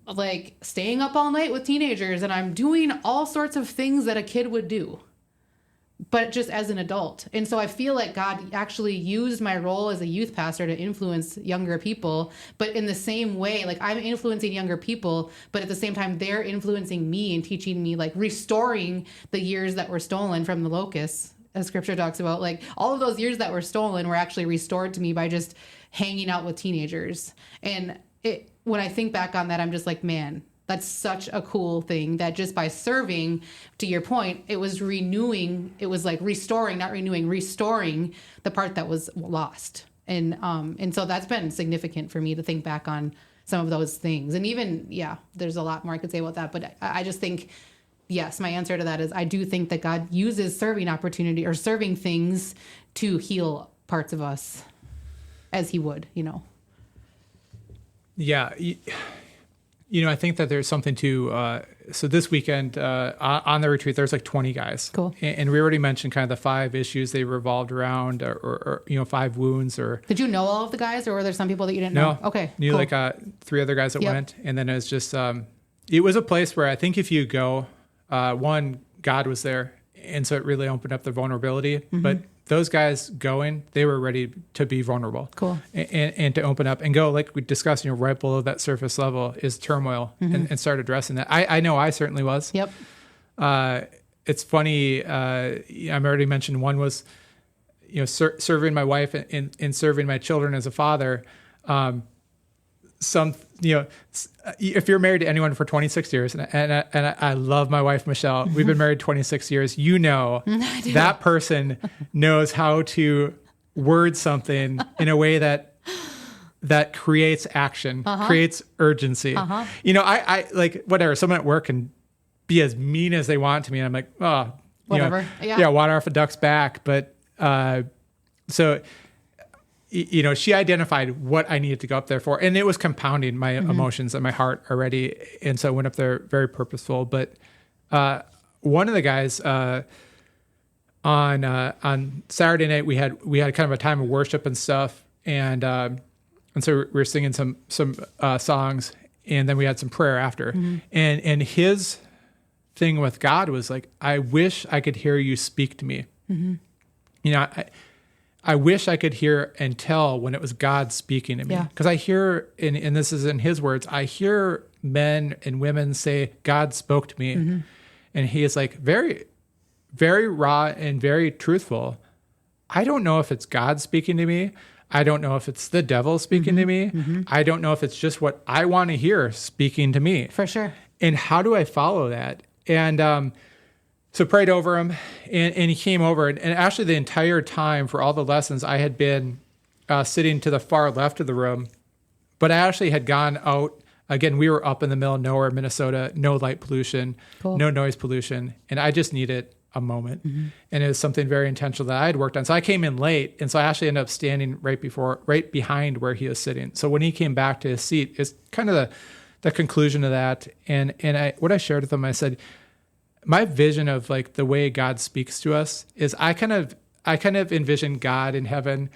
like staying up all night with teenagers, and I'm doing all sorts of things that a kid would do, but just as an adult. And so I feel like God actually used my role as a youth pastor to influence younger people, but in the same way, like I'm influencing younger people, but at the same time, they're influencing me and teaching me, like restoring the years that were stolen from the locusts, as scripture talks about. Like all of those years that were stolen were actually restored to me by just hanging out with teenagers. And when I think back on that, I'm just like, man, that's such a cool thing that just by serving, to your point, it was renewing. It was like restoring, not renewing, restoring the part that was lost. And so that's been significant for me to think back on some of those things. And even, yeah, there's a lot more I could say about that. But I just think, yes, my answer to that is I do think that God uses serving opportunity or serving things to heal parts of us as he would, you know. Yeah. You know, I think that there's something to, so this weekend on the retreat, there's like 20 guys. Cool. And we already mentioned kind of the 5 issues they revolved around or 5 wounds or. Did you know all of the guys, or were there some people that you didn't know? No. Okay. Knew cool. like 3 other guys that went. And then it was just, it was a place where I think if you go, one, God was there. And so it really opened up the vulnerability. Mm-hmm. But those guys going, they were ready to be vulnerable. Cool. And to open up and go, like we discussed, right below that surface level is turmoil, and start addressing that. I know I certainly was. Yep. It's funny. I already mentioned one was, serving my wife and serving my children as a father. If you're married to anyone for 26 years, and I love my wife, Michelle, we've been married 26 years, that person knows how to word something in a way that creates action, creates urgency. I like whatever, someone at work can be as mean as they want to me. And I'm like, oh, whatever. Water off a duck's back. But so, she identified what I needed to go up there for, and it was compounding my emotions and my heart already. And so I went up there very purposeful. But one of the guys on Saturday night, we had kind of a time of worship and stuff, and so we were singing some songs, and then we had some prayer after. And his thing with God was like, I wish I could hear you speak to me. I wish I could hear and tell when it was God speaking to me. Because I hear, and this is in his words, I hear men and women say, God spoke to me. And he is like very, very raw and very truthful. I don't know if it's God speaking to me. I don't know if it's the devil speaking to me. I don't know if it's just what I want to hear speaking to me. For sure. And how do I follow that? And so prayed over him, and he came over. And actually the entire time for all the lessons, I had been sitting to the far left of the room. But I actually had gone out. Again, we were up in the middle of nowhere, Minnesota, no light pollution, no noise pollution. And I just needed a moment. And it was something very intentional that I had worked on. So I came in late. And so I actually ended up standing right behind where he was sitting. So when he came back to his seat, it's kind of the conclusion of that. And what I shared with him, I said, my vision of like the way God speaks to us is I kind of envision God in heaven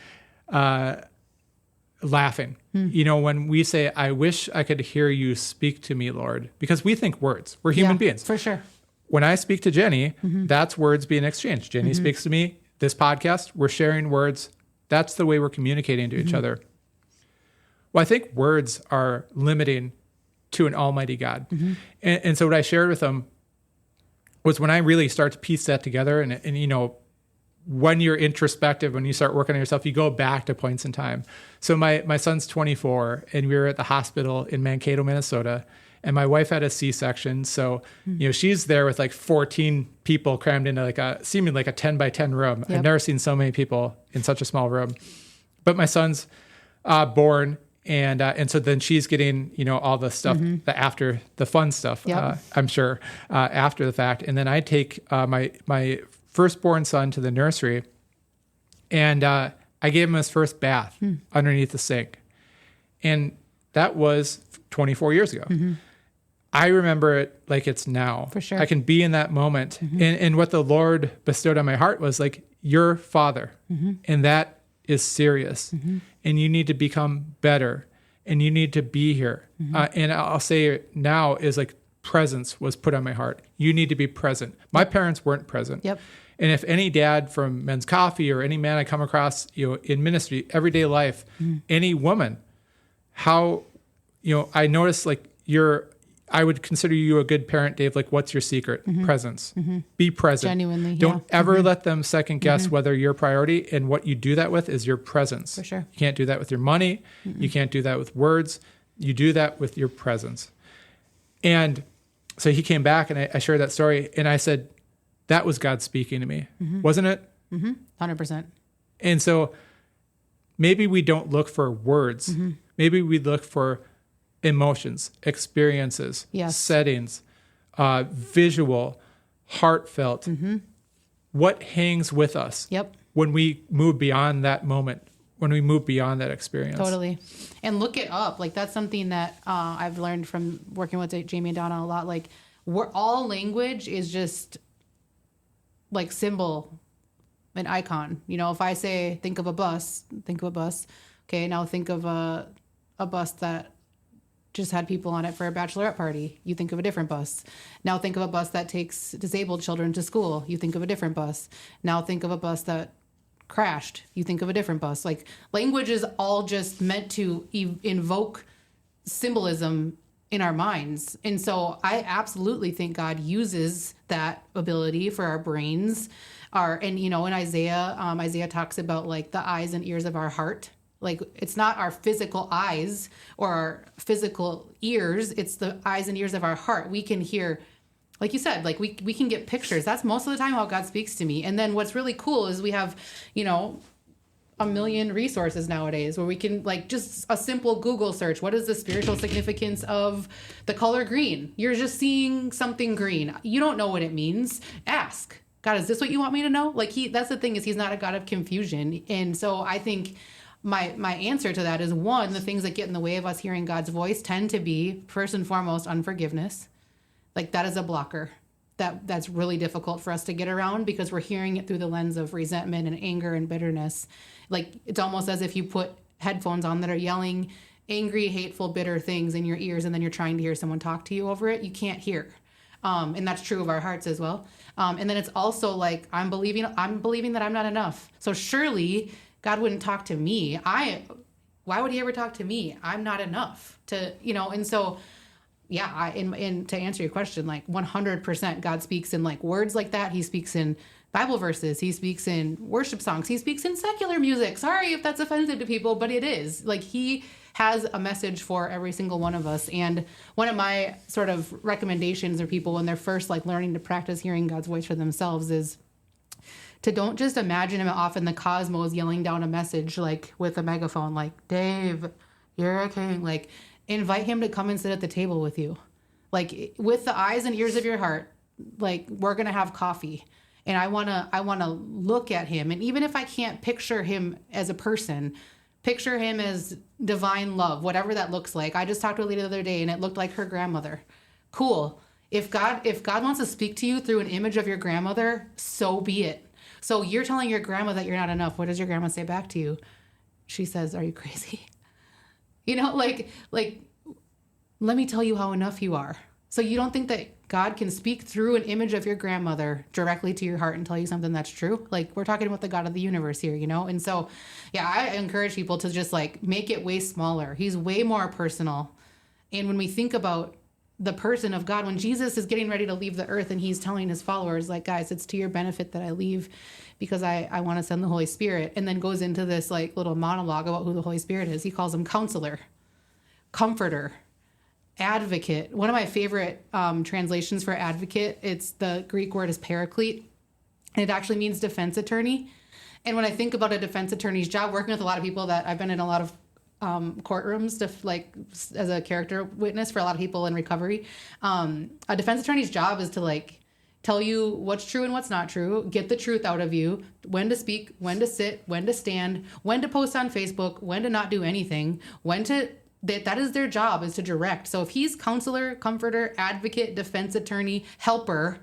laughing. When we say, I wish I could hear you speak to me, Lord, because we think words. We're human beings. For sure. When I speak to Jenny, that's words being exchanged. Jenny speaks to me. This podcast, we're sharing words. That's the way we're communicating to each other. Well, I think words are limiting to an almighty God. And so what I shared with him was when I really start to piece that together, and when you're introspective, when you start working on yourself, you go back to points in time. So my son's 24, and we were at the hospital in Mankato, Minnesota, and my wife had a C-section. So, she's there with like 14 people crammed into seeming like a 10 by 10 room. I've never seen so many people in such a small room. But my son's born, and so then she's getting, all the stuff, after the fun stuff, I'm sure, after the fact. And then I take my firstborn son to the nursery, and I gave him his first bath underneath the sink. And that was 24 years ago. I remember it like it's now. For sure. I can be in that moment. And what the Lord bestowed on my heart was like, your father. And that is serious. And you need to become better. And you need to be here. And I'll say now is like presence was put on my heart. You need to be present. My parents weren't present. And if any dad from Men's Coffee or any man I come across, in ministry, everyday life, any woman, how, I notice like I would consider you a good parent, Dave. Like, what's your secret? Presence. Be present. Genuinely. Don't ever let them second guess whether your priority, and what you do that with is your presence. For sure. You can't do that with your money. You can't do that with words. You do that with your presence. And so he came back, and I shared that story, and I said, that was God speaking to me, wasn't it? 100%. And so maybe we don't look for words. Maybe we look for emotions, experiences, settings, visual, heartfelt. What hangs with us when we move beyond that moment, when we move beyond that experience? Totally. And look it up. Like, that's something that I've learned from working with Jamie and Donna a lot. Like, all language is just like symbol, an icon. If I say, think of a bus. Okay, now think of a bus that just had people on it for a bachelorette party. You think of a different bus. Now think of a bus that takes disabled children to school. You think of a different bus. Now think of a bus that crashed. You think of a different bus. Like, language is all just meant to invoke symbolism in our minds. And so I absolutely think God uses that ability for our brains. In Isaiah talks about like the eyes and ears of our heart. Like, it's not our physical eyes or our physical ears. It's the eyes and ears of our heart. We can hear, like you said, like we can get pictures. That's most of the time how God speaks to me. And then what's really cool is we have, a million resources nowadays where we can, like, just a simple Google search. What is the spiritual significance of the color green? You're just seeing something green. You don't know what it means. Ask. God, is this what you want me to know? Like that's the thing, is he's not a God of confusion. And so I think my answer to that is, one, the things that get in the way of us hearing God's voice tend to be, first and foremost, unforgiveness. Like that is a blocker. That's really difficult for us to get around because we're hearing it through the lens of resentment and anger and bitterness. Like it's almost as if you put headphones on that are yelling angry, hateful, bitter things in your ears, and then you're trying to hear someone talk to you over it. You can't hear. And that's true of our hearts as well. And then it's also like, I'm believing that I'm not enough. So surely God wouldn't talk to me. Why would he ever talk to me? I'm not enough to, and so, yeah, and to answer your question, like 100% God speaks in like words like that. He speaks in Bible verses. He speaks in worship songs. He speaks in secular music. Sorry if that's offensive to people, but it is. Like he has a message for every single one of us. And one of my sort of recommendations for people when they're first like learning to practice hearing God's voice for themselves is to don't just imagine him off in the cosmos yelling down a message like with a megaphone, like, Dave, you're a king. Like, invite him to come and sit at the table with you. Like with the eyes and ears of your heart, like we're going to have coffee. And I want to look at him. And even if I can't picture him as a person, picture him as divine love, whatever that looks like. I just talked to a lady the other day and it looked like her grandmother. Cool. If God wants to speak to you through an image of your grandmother, so be it. So you're telling your grandma that you're not enough. What does your grandma say back to you? She says, are you crazy? Like, let me tell you how enough you are. So you don't think that God can speak through an image of your grandmother directly to your heart and tell you something that's true? Like we're talking about the God of the universe here, And so, yeah, I encourage people to just like make it way smaller. He's way more personal. And when we think about the person of God, when Jesus is getting ready to leave the earth and he's telling his followers, like, guys, it's to your benefit that I leave because I want to send the Holy Spirit, and then goes into this like little monologue about who the Holy Spirit is. He calls him counselor, comforter, advocate. One of my favorite translations for advocate, it's the Greek word is paraclete, and it actually means defense attorney. And when I think about a defense attorney's job, working with a lot of people that I've been in a lot of courtrooms to like as a character witness for a lot of people in recovery, a defense attorney's job is to like tell you what's true and what's not true, get the truth out of you, when to speak, when to sit, when to stand, when to post on Facebook, when to not do anything, that is their job, is to direct. So if he's counselor, comforter, advocate, defense attorney, helper,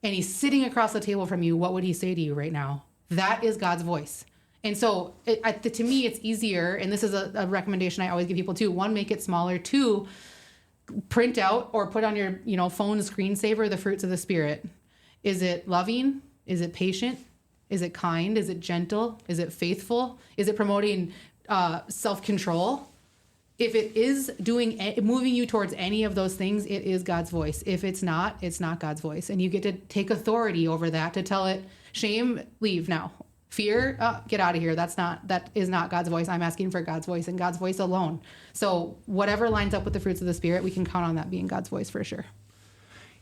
and he's sitting across the table from you, what would he say to you right now? That is God's voice. And so to me, it's easier. And this is a recommendation I always give people too. One, make it smaller. Two, print out or put on your, phone screensaver, the fruits of the Spirit. Is it loving? Is it patient? Is it kind? Is it gentle? Is it faithful? Is it promoting self-control? If it is moving you towards any of those things, it is God's voice. If it's not God's voice. And you get to take authority over that to tell it, shame, leave now. Fear, get out of here. That is not God's voice. I'm asking for God's voice and God's voice alone. So whatever lines up with the fruits of the Spirit, we can count on that being God's voice for sure.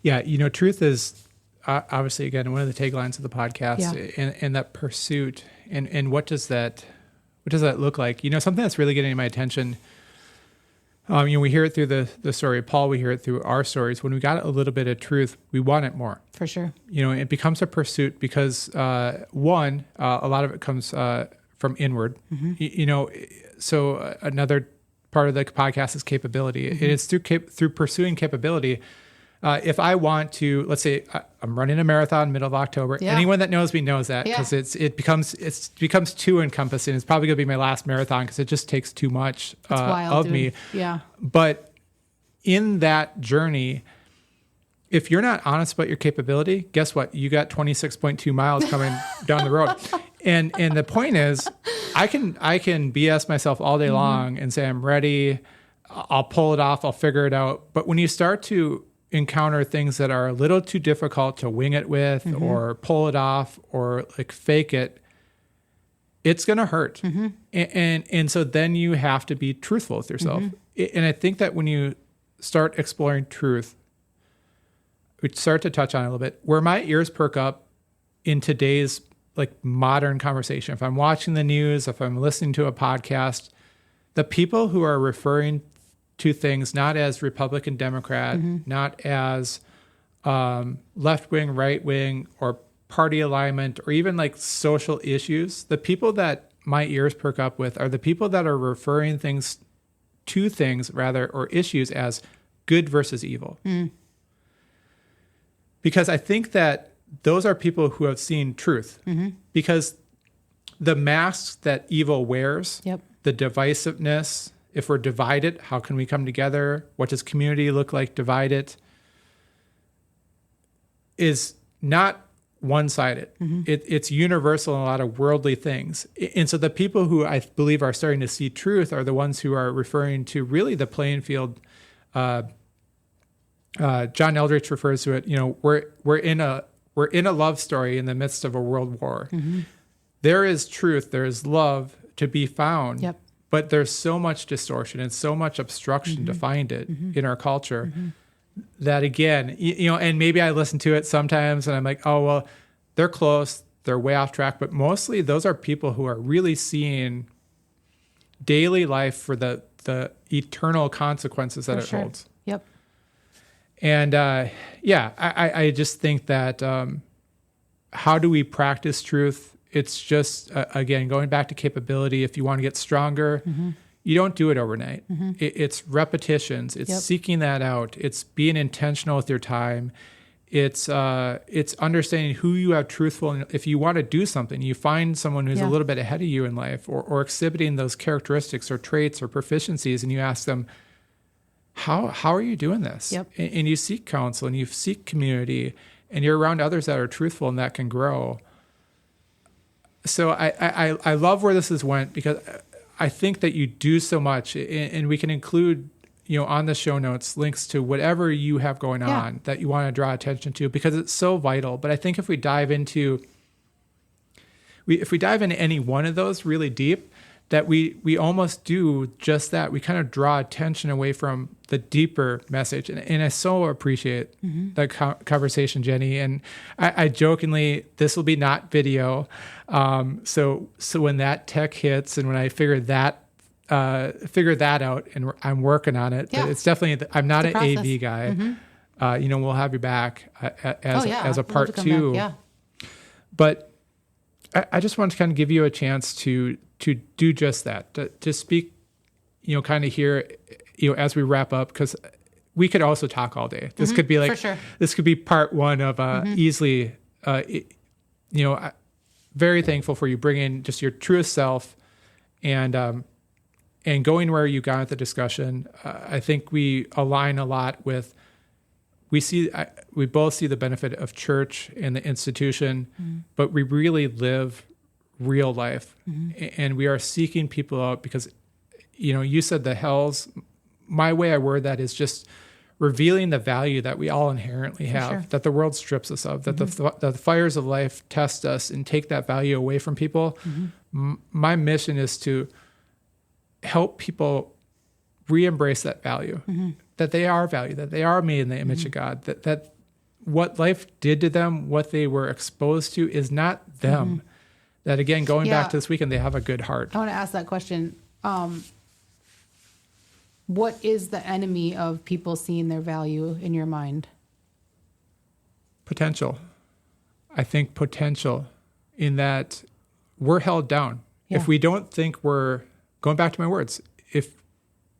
Yeah. Truth is obviously, again, one of the taglines of the podcast, and that pursuit and what does that look like? Something that's really getting my attention. We hear it through the story of Paul. We hear it through our stories. When we got a little bit of truth, we want it more. For sure. It becomes a pursuit because, one, a lot of it comes from inward. Mm-hmm. So another part of the podcast is capability. Mm-hmm. It is through pursuing capability. If I want to, let's say I'm running a marathon middle of October. Yeah. Anyone that knows me knows that because it becomes too encompassing. It's probably going to be my last marathon because it just takes too much of me. Yeah. But in that journey, if you're not honest about your capability, guess what? You got 26.2 miles coming down the road. And the point is, I can BS myself all day long and say I'm ready. I'll pull it off. I'll figure it out. But when you start to encounter things that are a little too difficult to wing it with or pull it off or like fake it, it's going to hurt. Mm-hmm. And so then you have to be truthful with yourself. Mm-hmm. And I think that when you start exploring truth, we start to touch on it a little bit. Where my ears perk up in today's like modern conversation, if I'm watching the news, if I'm listening to a podcast, the people who are referring to things not as Republican, Democrat, not as left-wing, right-wing, or party alignment or even like social issues, the people that my ears perk up with are the people that are referring things to things rather, or issues, as good versus evil. Because I think that those are people who have seen truth. Because the masks that evil wears, the divisiveness, if we're divided, how can we come together? What does community look like divided? Is not one-sided. It's universal in a lot of worldly things. And so the people who I believe are starting to see truth are the ones who are referring to really the playing field. John Eldridge refers to it, we're in a love story in the midst of a world war. There is truth, there is love to be found, but there's so much distortion and so much obstruction to find it in our culture. That again, and maybe I listen to it sometimes and I'm like, oh, well, they're close, they're way off track. But mostly those are people who are really seeing daily life for the eternal consequences that it holds. And I just think that how do we practice truth? It's just, again, going back to capability. If you want to get stronger, you don't do it overnight. It's repetitions. It's seeking that out. It's being intentional with your time. It's understanding who you have truthful. And if you want to do something, you find someone who's a little bit ahead of you in life, or exhibiting those characteristics or traits or proficiencies, and you ask them, how are you doing this? And you seek counsel and you seek community, and you're around others that are truthful and that can grow. So I love where this has went, because I think that you do so much, and we can include, on the show notes, links to whatever you have going on that you want to draw attention to, because it's so vital. But I think if we dive into any one of those really deep, that we almost do just that. We kind of draw attention away from the deeper message. And I so appreciate the conversation, Jenny. And I jokingly, this will be not video. So when that tech hits and when I figure that out, and I'm working on it, but it's definitely, I'm not an AV guy. We'll have you back as a part 2. But I just want to kind of give you a chance to do just that, to speak, kind of here, as we wrap up, because we could also talk all day. This could be like, this could be part 1 of easily, very thankful for you bringing just your truest self and going where you got at the discussion. I think we align a lot with, we both see the benefit of church and the institution, but we really live real life, and we are seeking people out because, you said the hells. My way I word that is just revealing the value that we all inherently have, that the world strips us of, that the fires of life test us and take that value away from people. My mission is to help people re-embrace that value, that they are valued, that they are made in the image of God, that what life did to them, what they were exposed to, is not them. That, again, going back to this weekend, they have a good heart. I want to ask that question. What is the enemy of people seeing their value in your mind? Potential. I think potential, in that we're held down. If we don't think we're, going back to my words, if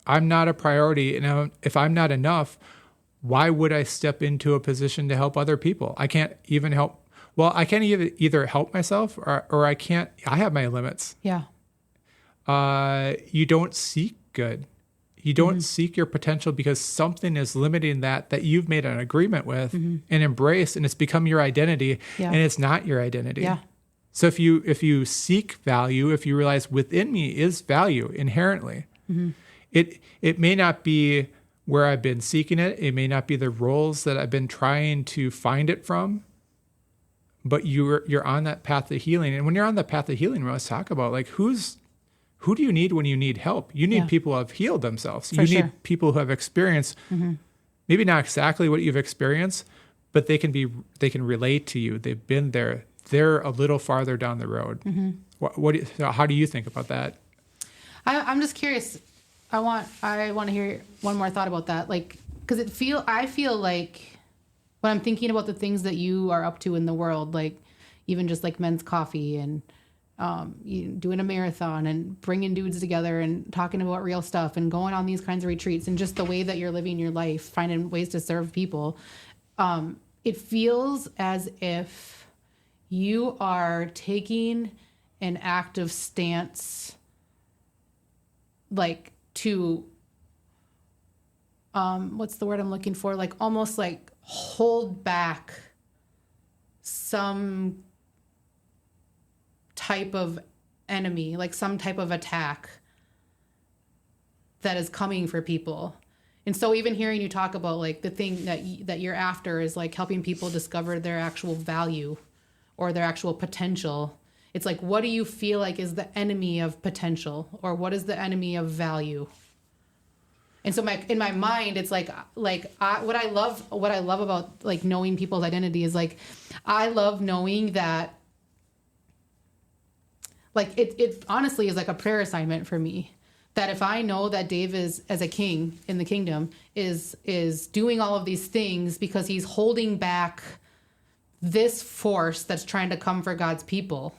I'm not a priority and if I'm not enough, why would I step into a position to help other people? I can't even help. Well, I can't either help myself or I can't. I have my limits. You don't seek good. You don't seek your potential because something is limiting that you've made an agreement with and embraced, and it's become your identity, and it's not your identity. So if you seek value, if you realize within me is value inherently, it may not be where I've been seeking it. It may not be the roles that I've been trying to find it from. But you're on that path of healing. And when you're on the path of healing, we always talk about, like, who do you need when you need help? You need people who have healed themselves. You need people who have experienced maybe not exactly what you've experienced, but they can relate to you. They've been there. They're a little farther down the road. How do you think about that? I'm just curious. I want to hear one more thought about that. Like, because I feel like when I'm thinking about the things that you are up to in the world, like, even just like men's coffee and doing a marathon and bringing dudes together and talking about real stuff and going on these kinds of retreats and just the way that you're living your life, finding ways to serve people. It feels as if you are taking an active stance, like to, what's the word I'm looking for? Like almost like hold back some type of enemy, like some type of attack that is coming for people. And so even hearing you talk about like the thing that you're after is like helping people discover their actual value or their actual potential. It's like, what do you feel like is the enemy of potential, or what is the enemy of value? And so in my mind, it's what I love about like knowing people's identity is like, I love knowing that, like it honestly is like a prayer assignment for me. That if I know that Dave is, as a king in the kingdom, is doing all of these things because he's holding back this force that's trying to come for God's people,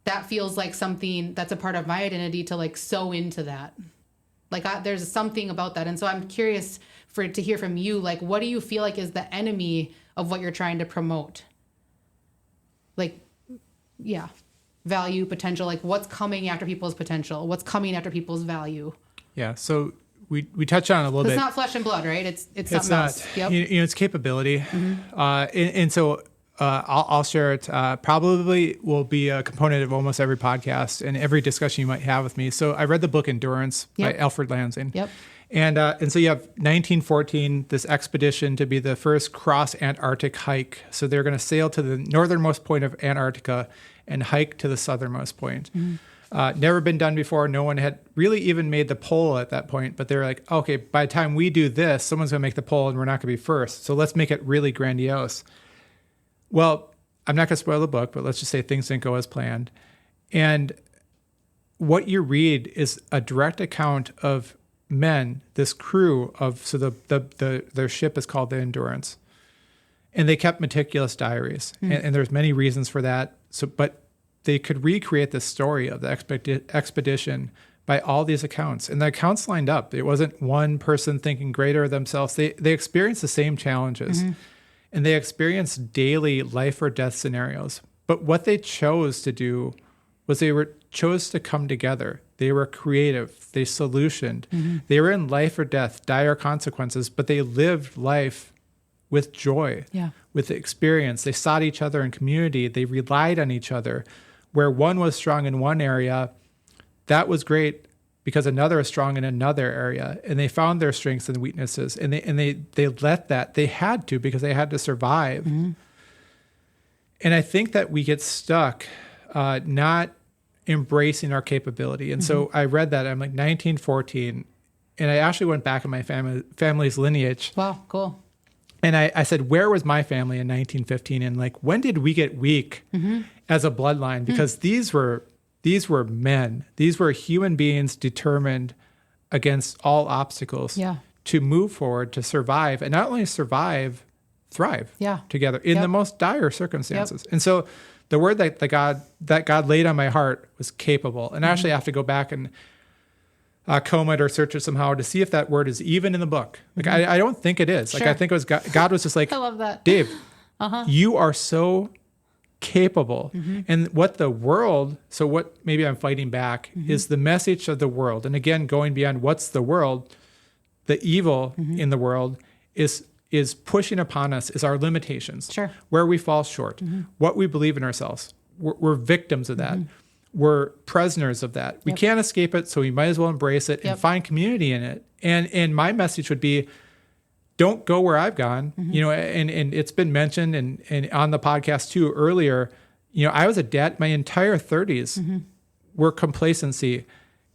that feels like something that's a part of my identity to like sow into that. Like there's something about that. And so I'm curious to hear from you, like, what do you feel like is the enemy of what you're trying to promote? Like, yeah. Value, potential, like what's coming after people's potential, what's coming after people's value. Yeah, so we touched on it a little bit. It's not flesh and blood, right? It's something else. Yep. It's capability. And so I'll share it. Probably will be a component of almost every podcast and every discussion you might have with me. So I read the book Endurance by Alfred Lansing. Yep. And so you have 1914, this expedition to be the first cross-Antarctic hike. So they're going to sail to the northernmost point of Antarctica and hike to the southernmost point. Never been done before. No one had really even made the pole at that point, but they're like, okay, by the time we do this, someone's going to make the pole and we're not going to be first. So let's make it really grandiose. Well, I'm not going to spoil the book, but let's just say things didn't go as planned. And what you read is a direct account of men, this crew of, so their ship is called the Endurance. And they kept meticulous diaries. And there's many reasons for that. So, but they could recreate the story of the expedition by all these accounts. And the accounts lined up. It wasn't one person thinking greater of themselves. They experienced the same challenges. And they experienced daily life or death scenarios. But what they chose to do was chose to come together. They were creative. They solutioned. They were in life or death, dire consequences, but they lived life with joy, with the experience. They sought each other in community. They relied on each other. Where one was strong in one area, that was great because another is strong in another area. And they found their strengths and weaknesses. And they let that. They had to because they had to survive. And I think that we get stuck not embracing our capability. And so I read that. I'm like 1914. And I actually went back in my family's lineage. Wow, cool. And I said, where was my family in 1915? And like, when did we get weak as a bloodline? Because these were men. These were human beings determined against all obstacles to move forward, to survive. And not only survive, thrive together in the most dire circumstances. And so the word that God laid on my heart was capable. And I actually have to go back and comb it or search it somehow to see if that word is even in the book. Like I don't think it is. Like I think it was God was just like, I love that. Dave, you are so capable. And what the world, so what maybe I'm fighting back is the message of the world. And again, going beyond what's the world, the evil in the world is pushing upon us is our limitations, where we fall short, what we believe in ourselves. We're victims of that. We're prisoners of that. We can't escape it, so we might as well embrace it and find community in it. And my message would be, don't go where I've gone. You know, and it's been mentioned and on the podcast too earlier, you know, I was a dad, my entire 30s were complacency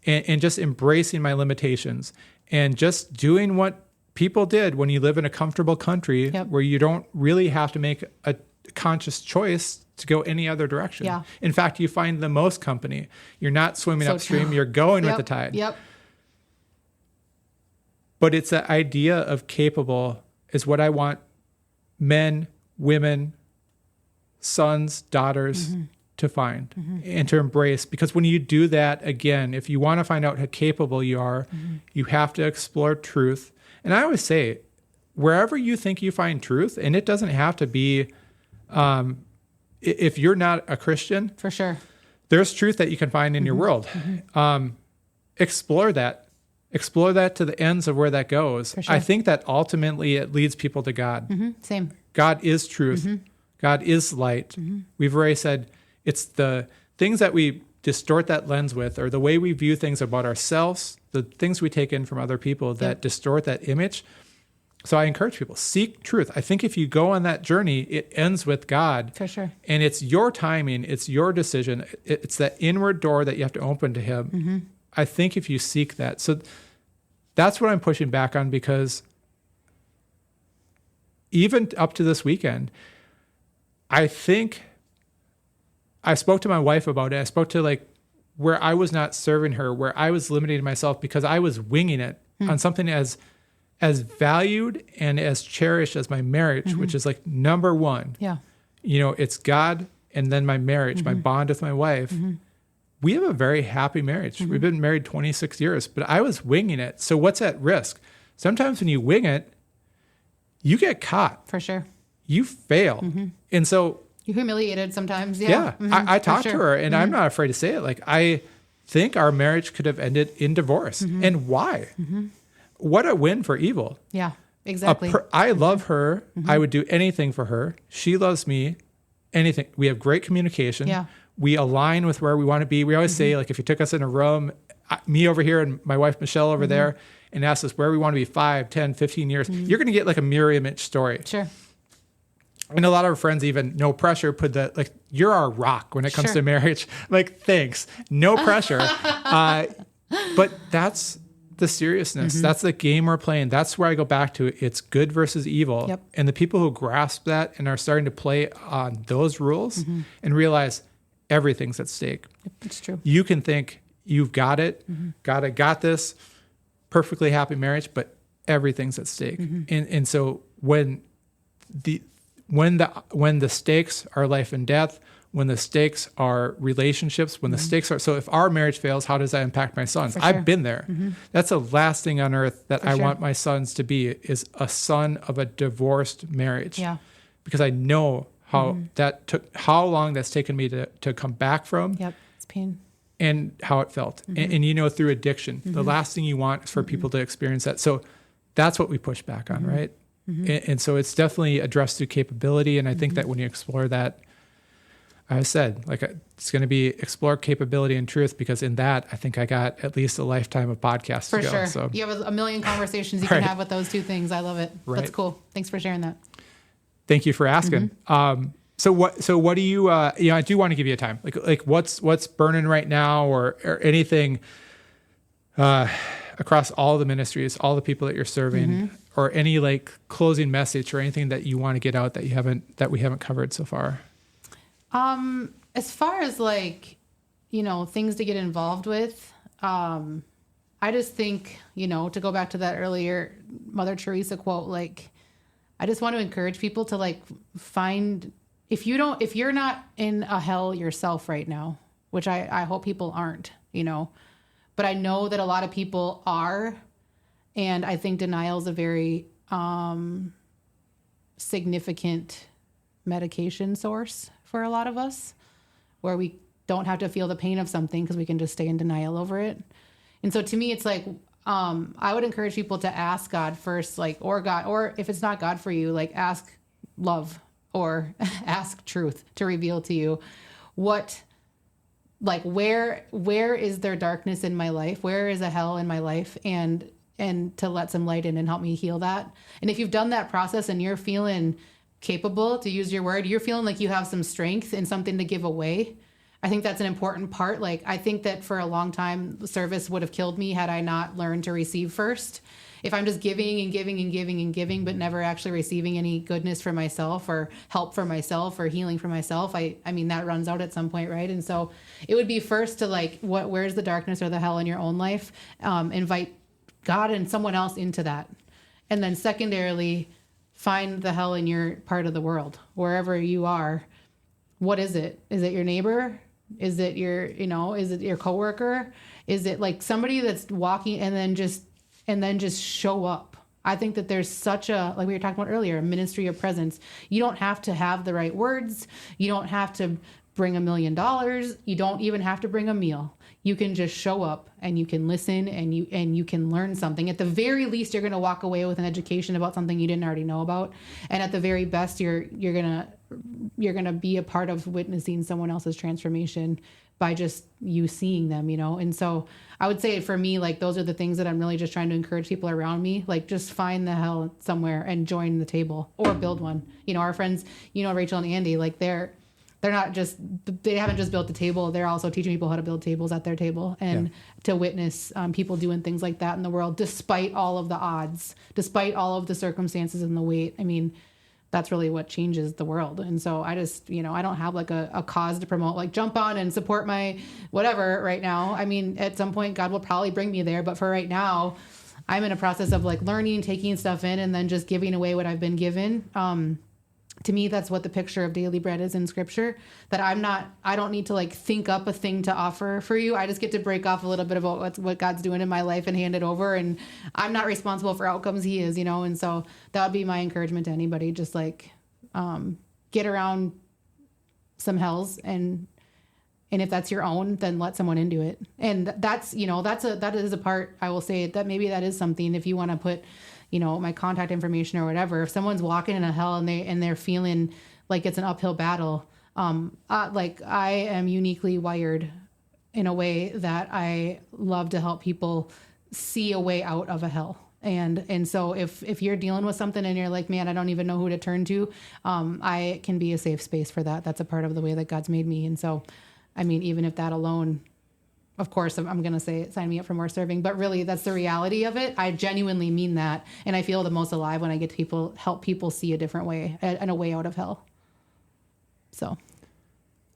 and just embracing my limitations and just doing what people did when you live in a comfortable country where you don't really have to make a conscious choice to go any other direction. In fact, you find the most company. You're not swimming upstream, you're going with the tide. But it's the idea of capable is what I want men, women, sons, daughters to find and to embrace. Because when you do that, again, if you want to find out how capable you are, you have to explore truth. And I always say, wherever you think you find truth, and it doesn't have to be, if you're not a Christian, For sure. there's truth that you can find in your world. Explore that. Explore that to the ends of where that goes. For sure. I think that ultimately it leads people to God. Same. God is truth. God is light. We've already said it's the things that we distort that lens with, or the way we view things about ourselves, the things we take in from other people that distort that image. So I encourage people, seek truth. I think if you go on that journey, it ends with God. For sure. And it's your timing. It's your decision. It's that inward door that you have to open to him. I think if you seek that. So that's what I'm pushing back on, because even up to this weekend, I think I spoke to my wife about it. I spoke to like where I was not serving her, where I was limiting myself because I was winging it on something as valued and as cherished as my marriage, which is like number one. Yeah. You know, it's God and then my marriage, my bond with my wife. We have a very happy marriage. We've been married 26 years, but I was winging it. So what's at risk? Sometimes when you wing it, you get caught. For sure. You fail. And so You're humiliated sometimes. yeah, I talked to her, and I'm not afraid to say it. Like, I think our marriage could have ended in divorce. And why? What a win for evil. Yeah, exactly. I love her. I would do anything for her. She loves me. Anything. We have great communication. Yeah. We align with where we want to be. We always say, like, if you took us in a room, me over here and my wife Michelle over there, and asked us where we want to be 5, 10, 15 years, you're going to get like a mirror image story. Sure. And a lot of our friends, even no pressure, put that, like, you're our rock when it comes to marriage. Like, thanks. No pressure. But that's the seriousness. That's the game we're playing. That's where I go back to. It's good versus evil. Yep. And the people who grasp that and are starting to play on those rules and realize everything's at stake. Yep, it's true. You can think you've got it, got this, perfectly happy marriage, but everything's at stake. And so when the stakes are life and death, when the stakes are relationships, when the stakes are, so if our marriage fails, how does that impact my sons? For sure. I've been there. That's the last thing on earth that I want my sons to be, is a son of a divorced marriage. Yeah. Because I know how long that's taken me to come back from. Yep. It's pain. And how it felt. And you know, through addiction, the last thing you want is for people to experience that. So that's what we push back on, right? And so it's definitely addressed through capability. And I think that when you explore that, I said, like, it's going to be explore capability and truth, because in that, I think I got at least a lifetime of podcasts For to go. sure. So You have a million conversations you can have with those two things. I love it. Right. That's cool. Thanks for sharing that. thank you for asking. So what do you, I do want to give you a time, like what's burning right now, or anything, across all the ministries, all the people that you're serving, or any like closing message or anything that you want to get out that we haven't covered so far. As far as like, things to get involved with, I just think, to go back to that earlier Mother Teresa quote, like, I just want to encourage people to like find, if you're not in a hell yourself right now, which I hope people aren't, but I know that a lot of people are. And I think denial is a very, significant medication source for a lot of us, where we don't have to feel the pain of something because we can just stay in denial over it. And so to me, it's like, I would encourage people to ask God first, like, or if it's not God for you, like, ask love or ask truth to reveal to you what, like, where is there darkness in my life? Where is a hell in my life? And to let some light in and help me heal that. And if you've done that process and you're feeling capable, to use your word, you're feeling like you have some strength and something to give away, I think that's an important part. Like, I think that for a long time, the service would have killed me had I not learned to receive first. If I'm just giving and giving and giving and giving, but never actually receiving any goodness for myself or help for myself or healing for myself, I mean, that runs out at some point, right? And so it would be first to like, where's the darkness or the hell in your own life? Invite God and someone else into that. And then secondarily, find the hell in your part of the world, wherever you are, what is it? Is it your neighbor? Is it your, is it your coworker? Is it like somebody that's walking and then just show up? I think that there's such a, like we were talking about earlier, a ministry of presence. You don't have to have the right words. You don't have to bring $1 million. You don't even have to bring a meal. You can just show up and you can listen and you can learn something. At the very least, you're going to walk away with an education about something you didn't already know about. And at the very best, you're going to be a part of witnessing someone else's transformation by just you seeing them, And so I would say for me, like, those are the things that I'm really just trying to encourage people around me. Like, just find the hell somewhere and join the table or build one. Our friends, Rachel and Andy, like they haven't just built the table. They're also teaching people how to build tables at their table and to witness people doing things like that in the world, despite all of the odds, despite all of the circumstances and the weight. I mean, that's really what changes the world. And so I just, I don't have like a cause to promote, like jump on and support my whatever right now. I mean, at some point God will probably bring me there. But for right now, I'm in a process of like learning, taking stuff in, and then just giving away what I've been given. To me, that's what the picture of daily bread is in scripture, that I don't need to like think up a thing to offer for you. I just get to break off a little bit about what God's doing in my life and hand it over. And I'm not responsible for outcomes. He is, And so that would be my encouragement to anybody. Just like, get around some hells and if that's your own, then let someone into it. And that is a part, I will say that maybe that is something, if you want to put, my contact information or whatever, if someone's walking in a hell and they're feeling like it's an uphill battle, like I am uniquely wired in a way that I love to help people see a way out of a hell. And so if you're dealing with something and you're like, man, I don't even know who to turn to, I can be a safe space for that. That's a part of the way that God's made me. And so, I mean, even if that alone, of course, I'm going to say sign me up for more serving, but really that's the reality of it. I genuinely mean that. And I feel the most alive when I get to help people see a different way and a way out of hell. So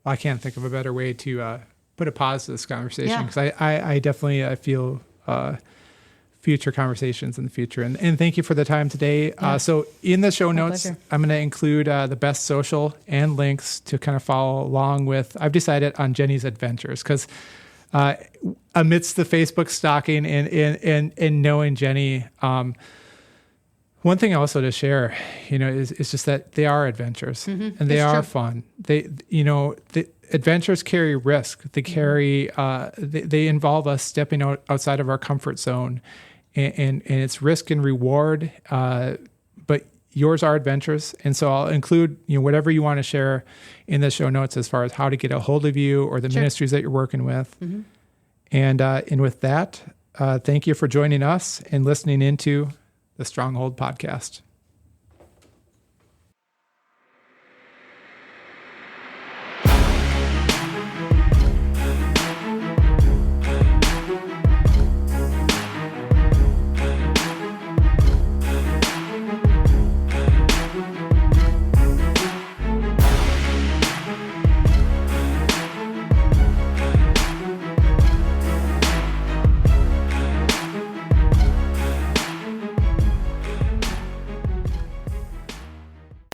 I can't think of a better way to put a pause to this conversation, because I definitely feel future conversations in the future. And thank you for the time today. So in the show notes, pleasure. I'm going to include the best social and links to kind of follow along with. I've decided on Jenny's adventures, because amidst the Facebook stalking and knowing Jenny, one thing also to share, is just that they are adventures, and they are fun. The adventures carry risk. They carry, they involve us stepping outside of our comfort zone, and it's risk and reward. But yours are adventures. And so I'll include, whatever you want to share in the show notes as far as how to get a hold of you or the ministries that you're working with. And with that, thank you for joining us and listening into the Stronghold podcast.